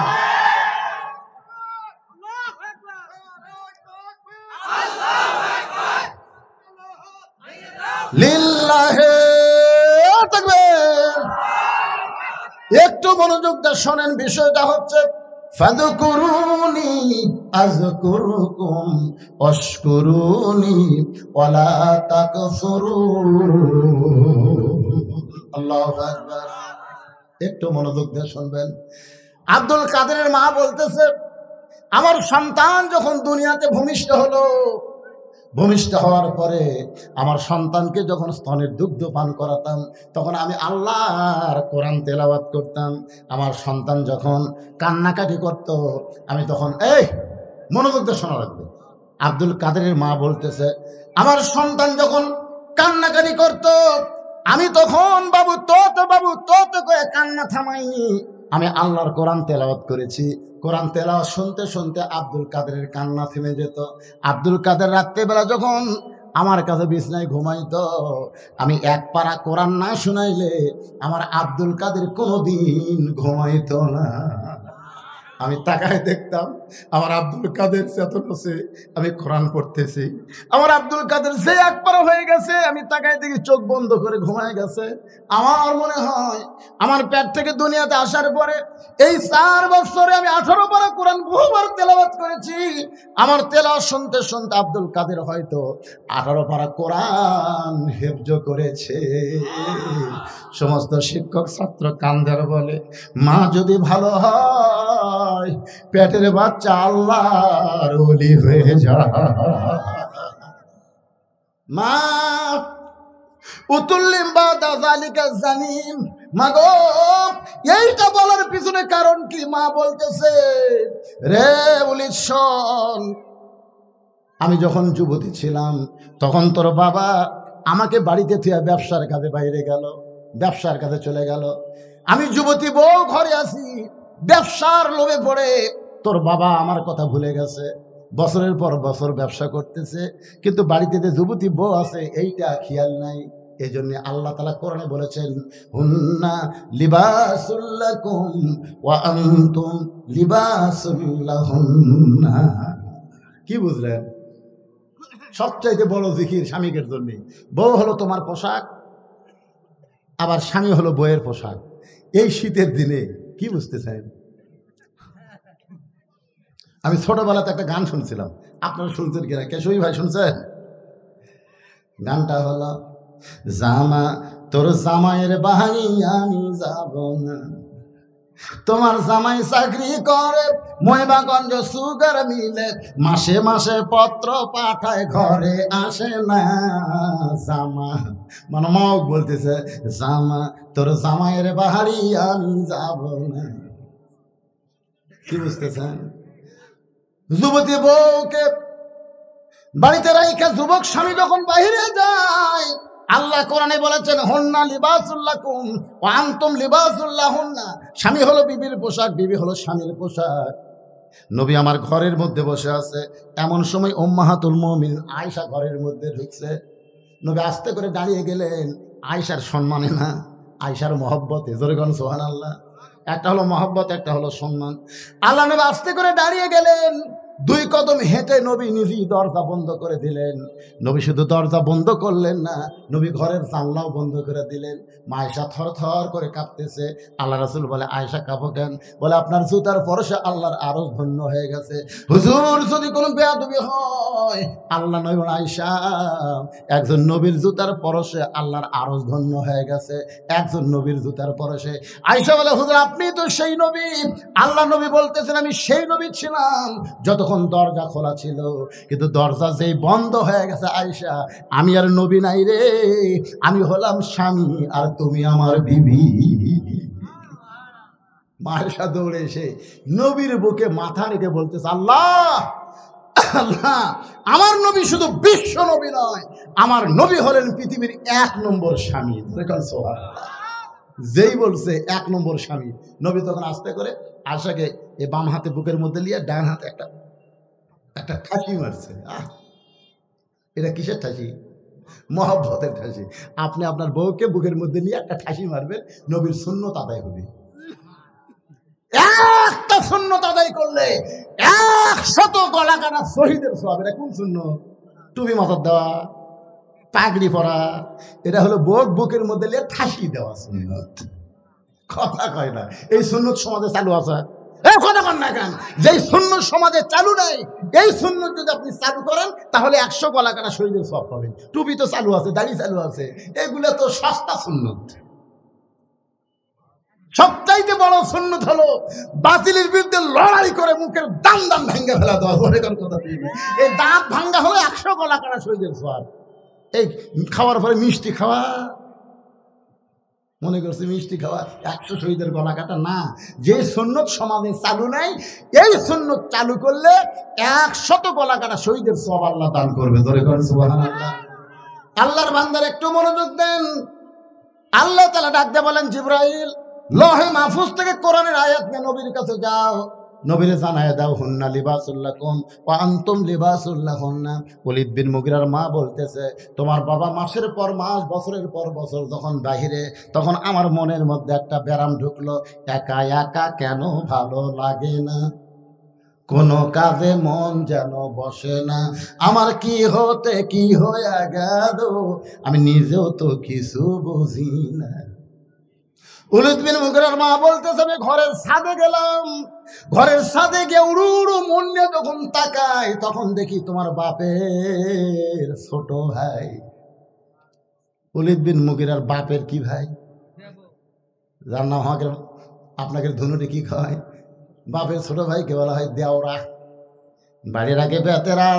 লিল্লাহে তাকবীর। একটু মনোযোগ দিয়ে শোনেন, বিষয়টা হচ্ছে ফাযকুরুনি আযকুরুকুম ওয়াশকুরুনি ওয়ালা তাকফুরুন। আল্লাহু আকবার। একটু মনোযোগ দিয়ে শুনবেন। আব্দুল কাদেরের মা বলতেছে, আমার সন্তান যখন দুনিয়াতে ভূমিষ্ঠ হলো, ভূমিষ্ঠ হওয়ার পরে আমার সন্তানকে যখন স্তনের দুগ্ধ পান করাতাম, তখন আমি আল্লাহর কোরআন তেলাওয়াত করতাম। আমার সন্তান যখন কান্নাকাটি করত, আমি তখন মনোযোগ দিয়ে শোনা রাখবে। আব্দুল কাদেরের মা বলতেছে, আমার সন্তান যখন কান্নাকাটি করত, আমি তখন বাবু তো করে কান্না থামাইনি, আমি আল্লাহর কোরআন তেলাওয়াত করেছি। কোরআন তেলাওয়াত শুনতে শুনতে আব্দুল কাদেরের কান্না থেমে যেত। আব্দুল কাদের রাত্রেবেলা যখন আমার কাছে বিছনায় ঘুমাইতো, আমি এক পারা কোরআন না শুনাইলে আমার আব্দুল কাদের কোনোদিন ঘুমাইতো না। আমি তাকায় দেখতাম আমার আব্দুল কাদের চেতন আছে, আমি কোরআন পড়তেছি। আমার আব্দুল কাদের যে এক পারা হয়ে গেছে, আমি তাকায় দেখি চোখ বন্ধ করে ঘুমায় গেছে। আমার মনে হয় আমার পেট থেকে দুনিয়াতে আসার পরে এই 4 বছরে আমি 18 পারা কোরআন বহুবার তেলাওয়াত করেছি। আমার তেলাওয়াত শুনতে শুনতে আব্দুল কাদের হয়তো 18 পারা কোরআন হেফজ করেছে। সমস্ত শিক্ষক ছাত্র কান্দের বলে, মা যদি ভালো হয় পেটের বাচ্চা আল্লাহর ওলি হয়ে যায়। মা উতুল্লিম বাদা যালিকা জানিম। মাগো এইটা বলার পিছনে কারণ কি? মা বলতেছে, রে উলিদ শোন, আমি যখন যুবতী ছিলাম তখন তোর বাবা আমাকে বাড়িতে থিয়া ব্যবসার কাজে বাইরে গেল, ব্যবসার কাজে চলে গেল। আমি যুবতী বউ ঘরে আছি, ব্যবসার লোভে পড়ে তোর বাবা আমার কথা ভুলে গেছে। বছরের পর বছর ব্যবসা করতেছে, কিন্তু বাড়িতে যে যুবতী বউ আছে এইটা খেয়াল নাই। এই জন্য আল্লাহ তাআলা কোরআনে বলেছেন, হুন্না লিবাসুল লাকুম ওয়া আনতুম লিবাসুল লাহুন্না। কি বুঝলেন? সবচাইতে বড় জিকির স্বামীকের জন্য। বউ হলো তোমার পোশাক, আবার স্বামী হলো বইয়ের পোশাক। এই শীতের দিনে কি বুঝতেছেন? আমি ছোটবেলাতে একটা গান শুনছিলাম, আপনারা শুনছেন কিনা? কেশবী ভাই শুনছেন? গানটা হলো, জামা তোর জামাইয়ের বাহানি আমি যাব না, তোমার জামাই চাকরি করে মহিমাগঞ্জ সুগার মিলে, মাসে মাসে পত্র পাঠায় ঘরে আসে না। জামা মানে মাও বলতেছে, জামা তোর জামাইয়ের বাহারি আমি যাব না। কি বুঝতেছেন? যুবতী বউকে বাড়িতে রাইখা যুবক স্বামী যখন বাহিরে যায়, আল্লাহ কোরআনে বলেছেন, হুন্না লিবাসুল লাকুম ওয়া আনতুম লিবাসুল লাহুন্না। স্বামী হলো বিবির পোশাক, বিবি হলো স্বামীর পোশাক। নবী আমার ঘরের মধ্যে বসে আছে, এমন সময় উম্মাহাতুল মুমিনিন আয়েশা ঘরের মধ্যে ঢুকছে। নবী আস্তে করে দাঁড়িয়ে গেলেন, আয়েশার সম্মানে না, আয়েশার মহব্বতে। জোরে বলেন সুবহানাল্লাহ। একটা হলো মহব্বত, একটা হলো সম্মান। আল্লাহ নবী আস্তে করে দাঁড়িয়ে গেলেন, 2 কদম হেঁটে নবী নিজেই দরজা বন্ধ করে দিলেন। নবী শুধু দরজা বন্ধ করলেন না, নবী ঘরের জানলাও বন্ধ করে দিলেন। মা আয়েশা থর থর করে কাঁপতেছে। আল্লাহ রাসূল বলে, আয়েশা কাঁপো কেন? বলে, আপনার জুতার পরশে আল্লাহর আরশ ধন্য হয়ে গেছে। হুজুর, যদি কোনো বেয়াদবি হয়, আল্লাহ নবী বলে, আয়েশা, একজন নবীর জুতার পরশে আল্লাহর আরশ ধন্য হয়ে গেছে, একজন নবীর জুতার পরশে। আয়েশা বলে, হুজুর আপনি তো সেই নবী। আল্লাহ নবী বলতেছেন, আমি সেই নবী ছিলাম যতক্ষণ দরজা খোলা ছিল, কিন্তু দরজা যেই বন্ধ হয়ে গেছে আয়েশা, আমি আর নবী নাই রে, আমি হলাম স্বামী আর তুমি আমার বিবি। আয়েশা দৌড়ে এসে নবীর বুকে মাথা রেখে বলতেছে, আল্লাহ আল্লাহ, আমার নবী শুধু বিশ্ব নবী নয়, আমার নবী হলেন পৃথিবীর 1 নম্বর স্বামী। যেই বলছে 1 নম্বর স্বামী, নবী তখন আস্তে করে আয়েশাকে এই বাম হাতে বুকের মধ্যে নিয়ে ডান হাতে একটা ঠাসি মারছে। এটা কিসের ঠাসি? মহব্বতের ঠাসি। আপনি আপনার বউকে বুকের মধ্যে নিয়ে একটা ঠাসি মারবেন, নবীর সুন্নত আদায় হবে। একটা সুন্নত আদায় করলে 100 গলা কাটা শহীদের সওয়াব। এটা কোন সুন্নত? টুপি মাথার দেওয়া, পাগড়ি পরা, এটা হলো বুকের মধ্যে নিয়ে ঠাসি দেওয়া সুন্নত। কথা কয় না, এই সুন্নত সমাজে চালু আছে। কথা কন না কেন? যেই সুন্নত সমাজে চালু নাই, এই সুন্নত যদি আপনি চালু করেন, তাহলে 100 গলা কাটা শহীদের সওয়াব পাবেন। টুপি তো চালু আছে, দাড়ি চালু আছে, এগুলো তো সস্তা সুন্নত। সবচাইতে বড় সুন্নত হলো বাতিলের বিরুদ্ধে লড়াই করে মুখের দাম ভেঙে ফেলা দেওয়া। কথা, এই দাঁত ভাঙ্গা হলো 100 গলা কাটা শহীদের সওয়াব। এই খাওয়ার পরে মিষ্টি খাওয়া, মনে করছে মিষ্টি খাওয়া 100 শহীদের গলা কাটা না। যে সুন্নত সমাজে চালু নাই, এই সুন্নত চালু করলে 100 গলা কাটা শহীদের সওয়াব আল্লাহ দান করবে। ধরে করেন সুবহানাল্লাহ। আল্লাহর বান্দার একটু মনোযোগ দেন। আল্লাহ তাআলা ডাক দিয়ে বলেন, জিবরাইল, লহে মাহফুজ থেকে কোরআনের আয়াত নিয়ে নবীর কাছে যাও, নবীরে জানায় দাও, হুন্না লিবাসুল লাকুম ওয়া আনতুম লিবাসুল লাহুন্না। ওলীদ বিন মুগীরার মা বলতেছে, তোমার বাবা মাসের পর মাস, বছরের পর বছর যখন বাহিরে, তখন আমার মনের মধ্যে একটা ব্যারাম ঢুকলো, একা একা কেন ভালো লাগে না, কোনো কাজে মন যেন বসে না, আমার কি হতে কি হয়ে গেল, আমি নিজেও তো কিছু বুঝি না। ওলীদ বিন মুগীরার মা বলতেছে, আমি ঘরের ছাদে গেলাম, ঘরের ছাদে গিয়ে উড়ু উড়ু মন নিয়ে যখন তাকাই, তখন দেখি তোমার বাপের ছোট ভাই। ওলীদ বিন মুগীরার বাপের কি ভাই? যার নাম আমাকে আপনাকে ধনুটি কি খাওয়ায়? বাপের ছোট ভাইকে বলা হয় দেওরা। বাড়ির আগে বেতেরা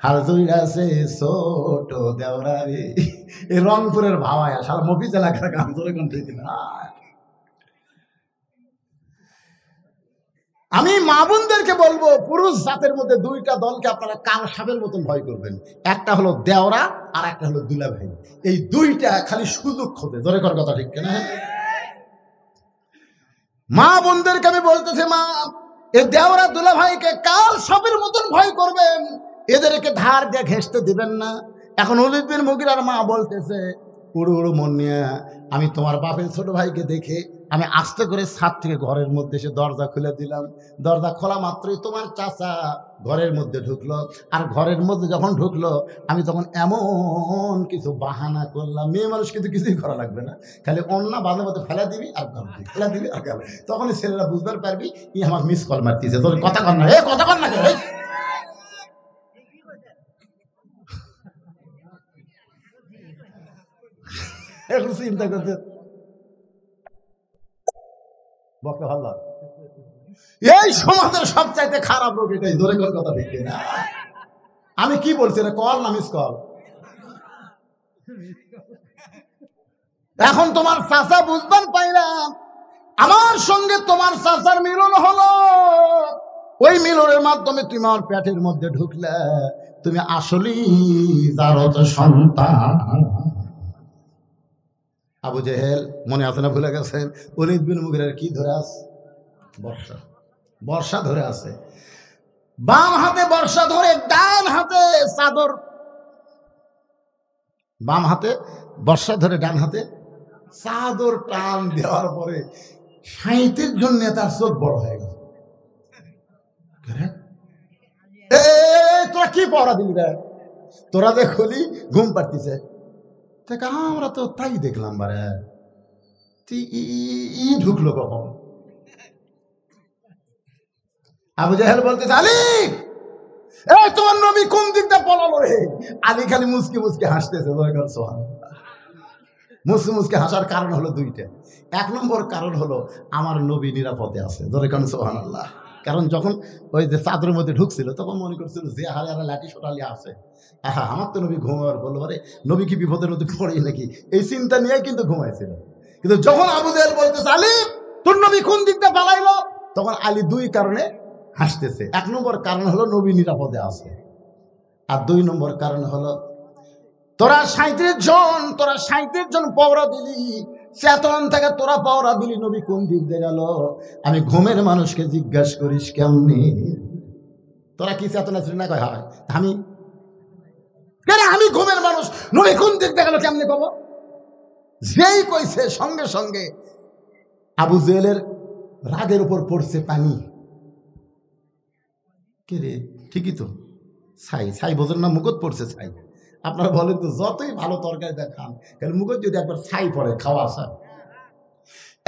হাল ধুইরাছে ছোট দেওরা রে। এই রংপুরের ভাওয়ায় সারা মফিজ এলাকার গান ধরে কোন ঠিক না। আমি মা বোনদেরকে বলবো, পুরুষ জাতের মধ্যে 2টা দলকে আপনারা কাল সাপের মতন ভয় করবেন। একটা হলো দেওরা, আর একটা হলো দুলাভাই। এই 2টা খালি সুযোগ খোঁজে। ধরে কর কথা ঠিক কিনা? মা বোনদেরকে আমি বলতেছি, মা, এই দেওরা দুলাভাইকে কাল সাপের মতন ভয় করবেন, এদেরকে ধার দিয়ে ঘেঁষতে দিবেন না। এখন ওলীদ বিন মুগীরার মা বলতেছে, উড়ু উড়ু মন নিয়ে আমি তোমার বাপের ছোট ভাইকে দেখে আমি আস্তে করে ছাদ থেকে ঘরের মধ্যে এসে দরজা খুলে দিলাম। দরজা খোলা মাত্রই তোমার চাচা ঘরের মধ্যে ঢুকলো। আর ঘরের মধ্যে যখন ঢুকলো আমি তখন এমন কিছু বাহানা করলাম, মেয়ে মানুষ কিন্তু কিছুই করা লাগবে না, খালি অন্যা বাঁধে বাঁধে ফেলা দিবি আর গাবি, ফেলা দিবি আর গাবি। তখনই ছেলেরা বুঝতে পারবি ই আমার মিস কল মারতেছে, তোর কথা কর না, এ কথা কর না। এখন চিন্তা করতে বকে ভালো, এই সমাজের সবচাইতে খারাপ রোগ এটাই। ধরে কোন কথা ঠিক না? আমি কি বলছি রে, কল না মিস কল? এখন তোমার চাচা বুঝবার পাইলাম আমার সঙ্গে তোমার চাচার মিলন হলো, ওই মিলনের মাধ্যমে তুমি আমার পেটের মধ্যে ঢুকলে, তুমি আসলেই জারত সন্তান। আবু জেহেল মনে আছে না, ভুলে গেছেন? ওলীদ বিন মুগীরার কি ধরে আছে? বর্ষা, বর্ষা ধরে আছে। বাম হাতে বর্ষা ধরে, ডান হাতে চাদর, বাম হাতে বর্ষা ধরে, ডান হাতে চাদর টান দেওয়ার পরে 37 জন নেতার চোখ বড় হয়ে গেল। তোরা কি পড়া দিলি রে? তোরা দেখলি ঘুম পাড়তিছে, আমরা তো তাই দেখলাম। বারে ই ঢুকলো কখন? আবু জেহেল বলতেছে, আলী এই তোমার নবী কোন দিকটা পলালো রে? আলী খালি মুসকি মুসকি হাসতেছে। মুসকি মুসকি হাসার কারণ হলো দুইটা। 1 নম্বর কারণ হলো আমার নবী নিরাপদে আছে, ধরে কারণ সুবহানাল্লাহ। কারণ যখন ওই যে চাদরের মধ্যে ঢুকছিল তখন মনে করছিল যে হারে হারে লাঠি সোটালি আছে, হ্যাঁ আমার তো নবী ঘুমাবার বললো, আরে নবী কি বিপদের মধ্যে পড়ে নাকি, এই চিন্তা নিয়ে কিন্তু ঘুমাইছিল। কিন্তু যখন আবু জেহেল বলতেছে আলী তোর নবী কোন দিকটা পালাইলো, তখন আলী 2 কারণে হাসতেছে। 1 নম্বর কারণ হলো নবী নিরাপদে আছে, আর 2 নম্বর কারণ হলো তোরা 37 জন পাওরা দিলি, চেতন থেকে তোরা পাওরা দিলি, নবী কোন দিক দিয়ে গেল? আমি ঘুমের মানুষকে জিজ্ঞাসা করিস কেমনি? তোরা কি চেতনা ছিল না? কয় হয় আমি ঘুমের মানুষ, নবী কোন দিক দিয়ে গেল কেমনি কব? যেই কইছে সঙ্গে সঙ্গে আবু জেহেলের রাগের উপর পড়ছে পানি। কে রে? ঠিকই তো, ছাই বোঝেন না, মুকুট পড়ছে ছাই। আপনারা বলেন তো যতই ভালো তরকারি দেখান, কারণ মুকুট যদি একবার ছাই পড়ে খাওয়া আসা।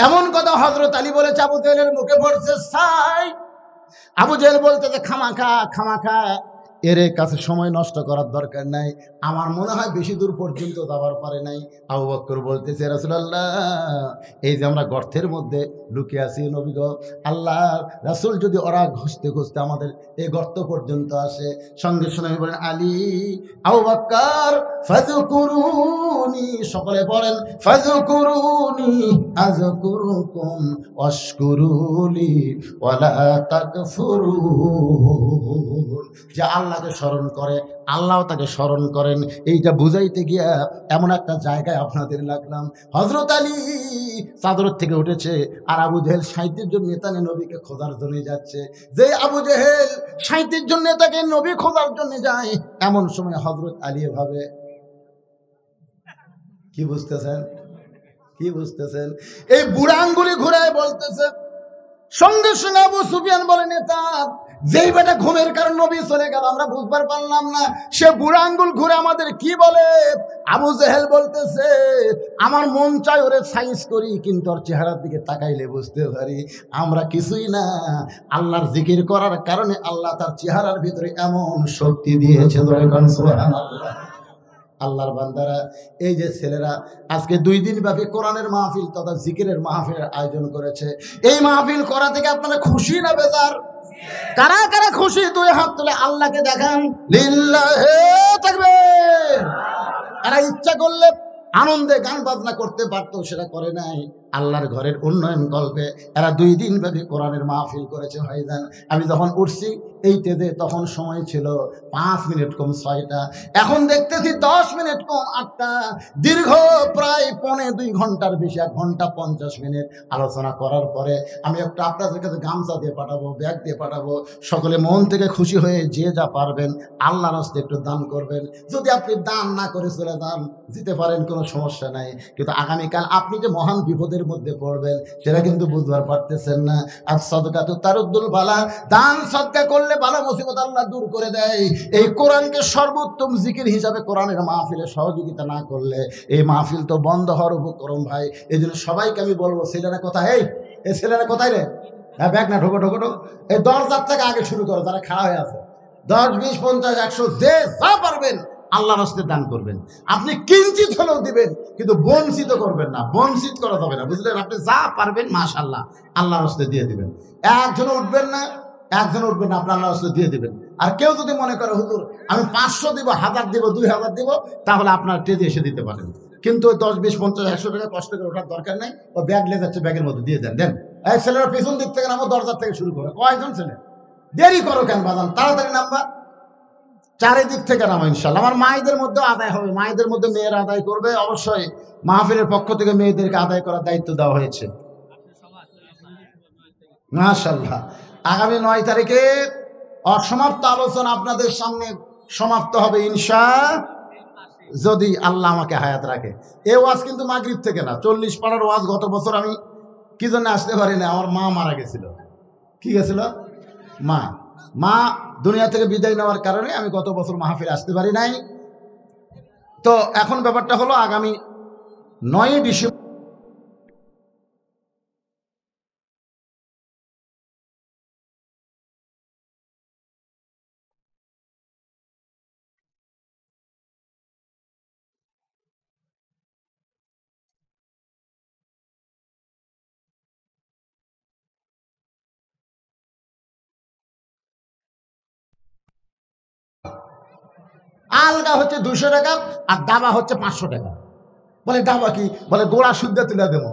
এমন কথা হযরত আলী বলেছে, আবু জেহেলের মুখে পড়ছে ছাই। আবু জেহেল বলতেছে খামাখা এর কাছে সময় নষ্ট করার দরকার নাই, আমার মনে হয় বেশি দূর পর্যন্ত যাবার পারে নাই। আবু বকর বলতেছে, রাসূলুল্লাহ এই যে আমরা গর্তের মধ্যে লুকিয়ে আছি নবী গো, আল্লাহ রাসূল যদি ওরা ঘুষতে ঘুষতে আমাদের এই গর্ত পর্যন্ত আসে, সঙ্গে সঙ্গে বলেন আলী আবু বকর ফাযকুরুনি, সকলে বলেন ফাযকুরুনি আযকুরুকুম ওয়াশকুরুলি ওয়ালা তাকফুরুন। যে আল্লাহকে স্মরণ করে আল্লাহ তাকে স্মরণ করেন, এইটা বুঝাইতে গিয়া এমন একটা জায়গায় আপনাদের লাগলাম। হযরত আলী চাদর থেকে উঠেছে, আর আবু জেহেল 37 জন নেতা নিয়ে নবীকে খোঁজার জন্য যাচ্ছে। যে আবু জেহেল 37 জন নেতাকে নবী খোঁজার জন্য যায়, এমন সময় হযরত আলী ভাবে, কি বুঝতেছেন? এই বুড়া আঙ্গুলি ঘুরায় বলতেছে। সঙ্গে সঙ্গে আবু সুফিয়ান বলে, নেতা যেই বেটা ঘুমের কারণ নবী চলে গেল আমরা বুঝবার পারলাম না, সে বুড়া আঙ্গুল ঘুরে আমাদের কি বলে? আবু জেহেল বলতেছে, আমার মন চাই ওরে সাইজ করি, কিন্তু ওর চেহারার দিকে তাকাইলে বুঝতে পারি আমরা কিছুই না। আল্লাহর জিকির করার কারণে আল্লাহ তার চেহারার ভিতরে এমন শক্তি দিয়েছে। সুবহানাল্লাহ। আল্লাহর বান্দারা, এই যে ছেলেরা আজকে 2 দিন ব্যাপী কোরআনের মাহফিল তথা জিকিরের মাহফিলের আয়োজন করেছে, এই মাহফিল করা থেকে আপনারা খুশি না বেজার? কারা কারা খুশি? 2 হাত তুলে আল্লাহকে দেখান। লিল্লাহি তাকবীর। এরা ইচ্ছা করলে আনন্দে গান বাজনা করতে পারতো, সেটা করে নাই। আল্লাহর ঘরের উন্নয়ন কল্পে এরা 2 দিন ব্যাপী কোরআনের মাহফিল করেছে ভাইজান। আমি যখন উঠছি এই তেজে তখন সময় ছিল 5 মিনিট কম 6টা, এখন দেখতেছি 10 মিনিট কম 8টা। দীর্ঘ প্রায় 1.25 ঘন্টার বেশি, 1 ঘন্টা 50 মিনিট আলোচনা করার পরে আমি একটা আপনাদের কাছে গামছা দিয়ে পাঠাবো, ব্যাগ দিয়ে পাঠাবো। সকলে মন থেকে খুশি হয়ে যে যা পারবেন আল্লাহর রাস্তায় একটু দান করবেন। যদি আপনি দান না করে চলে যান দিতে পারেন, কোনো সমস্যা নাই, কিন্তু আগামীকাল আপনি যে মহান বিপদের মধ্যে পড়বেন সেটা কিন্তু বুঝবার পারতেছেন না। আর সদকা তো তারুদ্দুল বালা, দান সদকা করলে বালা মুসিবত আল্লাহ দূর করে দেয়। এই কোরআনকে সর্বোত্তম জিকির হিসাবে কোরআনের মাহফিলে সহযোগিতা না করলে এই মাহফিল তো বন্ধ হওয়ার উপক্রম ভাই। এই জন্য সবাইকে আমি বলবো, ছেলেরা কোথায়, এই ছেলেরা কোথায় রে, হ্যাঁ ব্যাগ না ঢোকো ঢোকো ঢোকো, এই 10,000 থেকে আগে শুরু করো, যারা খাওয়া হয়ে আছে 10, 20, 50, 100 যে যা পারবেন আল্লাহর রাস্তায় দান করবেন। আপনি কিঞ্চিত হলেও দিবেন, কিন্তু বঞ্চিত করবেন না, বঞ্চিত করা যাবে না, বুঝলেন? আপনি যা পারবেন মাশাআল্লাহ আল্লাহর রাস্তায় দিয়ে দিবেন। একজন উঠবেন না, আপনি আল্লাহর রাস্তায় দিয়ে দিবেন। আর কেউ যদি মনে করে হুজুর আমি 500 দিব, 1000 দিব, 2000 দিব, তাহলে আপনার টেজে এসে দিতে পারেন, কিন্তু 10, 20, 50, 100 টাকা কষ্ট করে ওঠার দরকার নেই। ও ব্যাগ লে যাচ্ছে, ব্যাগের মধ্যে দিয়ে দেন। এই ছেলেরা পেছন দিক থেকে নামো, দরজার থেকে শুরু করো। কয়জন ছেলে দেরি করো কেন বাজান, তাড়াতাড়ি নামবা, চারিদিক থেকে নামো ইনশাল্লাহ। আমার মায়েদের মধ্যে আদায় হবে, মায়েদের মধ্যে মেয়েরা আদায় করবে অবশ্যই। মাহফিলের পক্ষ থেকে মেয়েদেরকে আদায় করার দায়িত্ব দেওয়া হয়েছে মাশাআল্লাহ। আগামী 9 তারিখে অসমাপ্ত আলোচনা আপনাদের সামনে সমাপ্ত হবে যদি আল্লাহ আমাকে হায়াত রাখে। এ ওয়াজ কিন্তু মাগরিব থেকে না, 40 পাড়ার ওয়াজ। গত বছর আমি কি জন্য আসতে পারি না, আমার মা মারা গেছিল। কি গেছিল? মা দুনিয়া থেকে বিদায় নেওয়ার কারণে আমি গত বছর মাহফিল আসতে পারি নাই। তো এখন ব্যাপারটা হলো আগামী 9 ডিসেম্বর আলগা হচ্ছে 200 টাকা আর দাবা হচ্ছে 500 টাকা। বলে দাবা কি? বলে গোড়া শুদ্ধ তুলে দেবো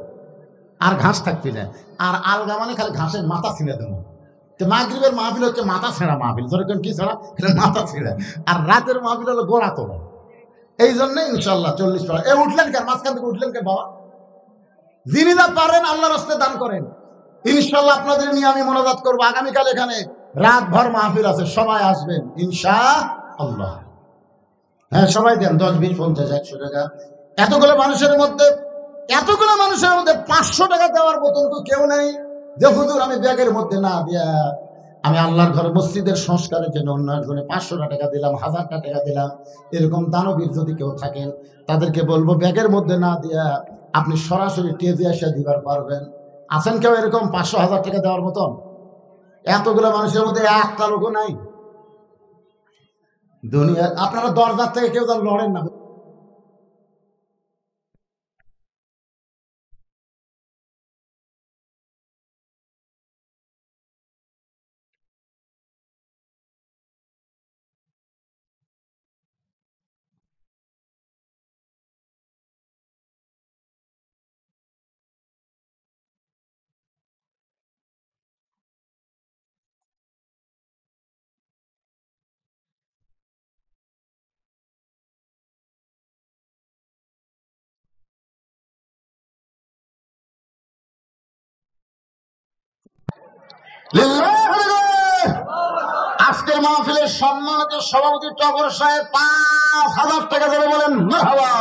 আর ঘাস থাকবি না। আর আলগা মানে খালি ঘাসের মাথা ছিঁড়ে দেবো। তো মাগরিবের মাহফিল হচ্ছে মাথা ছেঁড়া মাহফিল, যেরকম কি ছাড়া মাথা ছিঁড়ে, আর রাতের মাহফিল হলো গোড়া তোলা। এই জন্য ইনশাল্লাহ 40 টাকা। এ উঠলেন কেন, মাঝখান থেকে উঠলেন কেন বাবা? যিনি যা পারেন আল্লাহর রাস্তায় দান করেন। ইনশাল্লাহ আপনাদের নিয়ে আমি মোনাজাত করবো। আগামীকাল এখানে রাতভর মাহফিল আছে, সবাই আসবেন ইনশাআল্লাহ। হ্যাঁ সবাই দেন 10, 20, 50, 100 টাকা। এতগুলো মানুষের মধ্যে 500 টাকা দেওয়ার মতন তো কেউ নেই যে হুজুর আমি ব্যাগের মধ্যে না দিয়া আমি আল্লাহর ঘরে মসজিদের সংস্কারের জন্য উন্নয়ন করে 500 টাকা দিলাম, 1000 টাকা দিলাম। এরকম দানবীর যদি কেউ থাকেন তাদেরকে বলবো ব্যাগের মধ্যে না দিয়া আপনি সরাসরি টেজে এসে দিবার পারবেন। আছেন কেউ এরকম 500, 1000 টাকা দেওয়ার মতন? এতগুলো মানুষের মধ্যে একটা লোকও নাই দুনিয়া। আপনারা দরজার থেকে কেউ যেন লড়েন না। আজকের মাহফিলের সম্মানিত সভাপতি টগর সাহেব 5,000 টাকা দেবে, বলেন মারহাবা।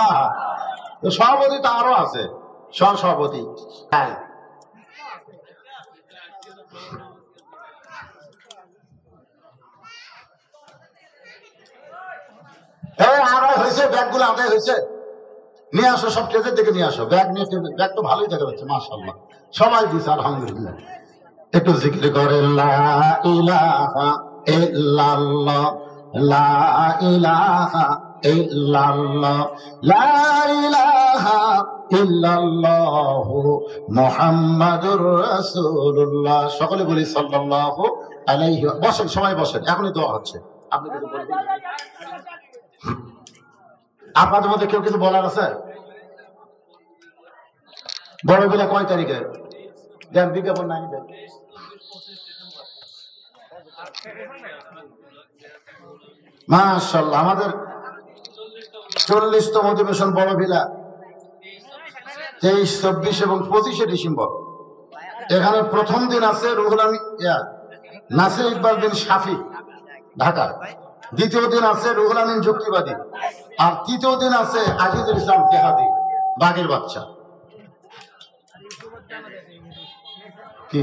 সভাপতি তো আরো আছে, সহসভাপতি। হ্যাঁ আদায় হয়েছে, ব্যাগগুলো আদায় হয়েছে, নিয়ে আসো, সব টেজের দিকে নিয়ে আসো। ব্যাগ নিয়ে, ব্যাগ তো ভালোই দেখা যাচ্ছে মাশাআল্লাহ, সবাই দিচ্ছে আলহামদুলিল্লাহ। একটু জিকির করে লা ইলাহা ইল্লাল্লাহ, লা ইলাহা ইল্লাল্লাহ, লা ইলাহা ইল্লাল্লাহ মুহাম্মাদুর রাসূলুল্লাহ। সকলে বলি সাল্লাল্লাহু আলাইহি। বসেন, সবাই বসেন, এখনই দোয়া হচ্ছে। আপনি কিছু বলবেন? আপনাদের মধ্যে কেউ কিছু বলার আছে? বড় বিলা কয় তারিখে দেন, বিজ্ঞাপন নাই দেন। মাশাআল্লাহ, আমাদের 40তম অধিবেশন বড় বিলা 23, 24 এবং 25শে ডিসেম্বর। এখানে প্রথম দিন আছে রুহুল আমিন নাসির ইকবাল বিন শাফি ঢাকা, দ্বিতীয় দিন আছে রুহুল আমিন যুক্তিবাদী, আর তৃতীয় দিন আছে আজিজুল ইসলাম জেহাদি বাগের বাচ্চা। কি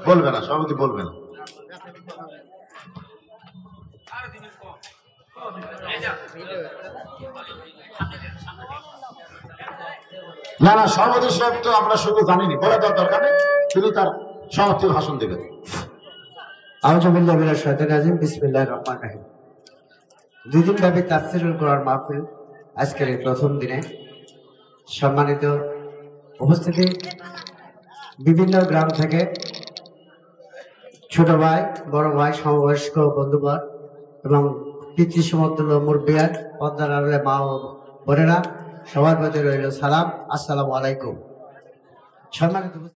বলবে না সভাপতি, বলবে না। না না, সভাপতি সাহেব তো আমরা শুধু জানিনি, বলে দেওয়ার দরকার নেই, তিনি তার সমাপ্তি ভাষণ দেবেন। আউযুবিল্লাহি মিনাশ শাইতানির রাজিম, বিসমিল্লাহির রহমানির রহিম। 2 দিন ব্যাপী তাফসীরুল কোরআন মাহফিল আজকের এই প্রথম দিনে সম্মানিত উপস্থিতি, বিভিন্ন গ্রাম থেকে ছোট ভাই, বড় ভাই, সমবয়স্ক বন্ধুবর এবং পিতৃ সমতুল্য মুরব্বিয়ান, পর্দার আড়ালে মা ও বোনেরা, সবার প্রতি রইল সালাম, আসসালামু আলাইকুম। সম্মানিত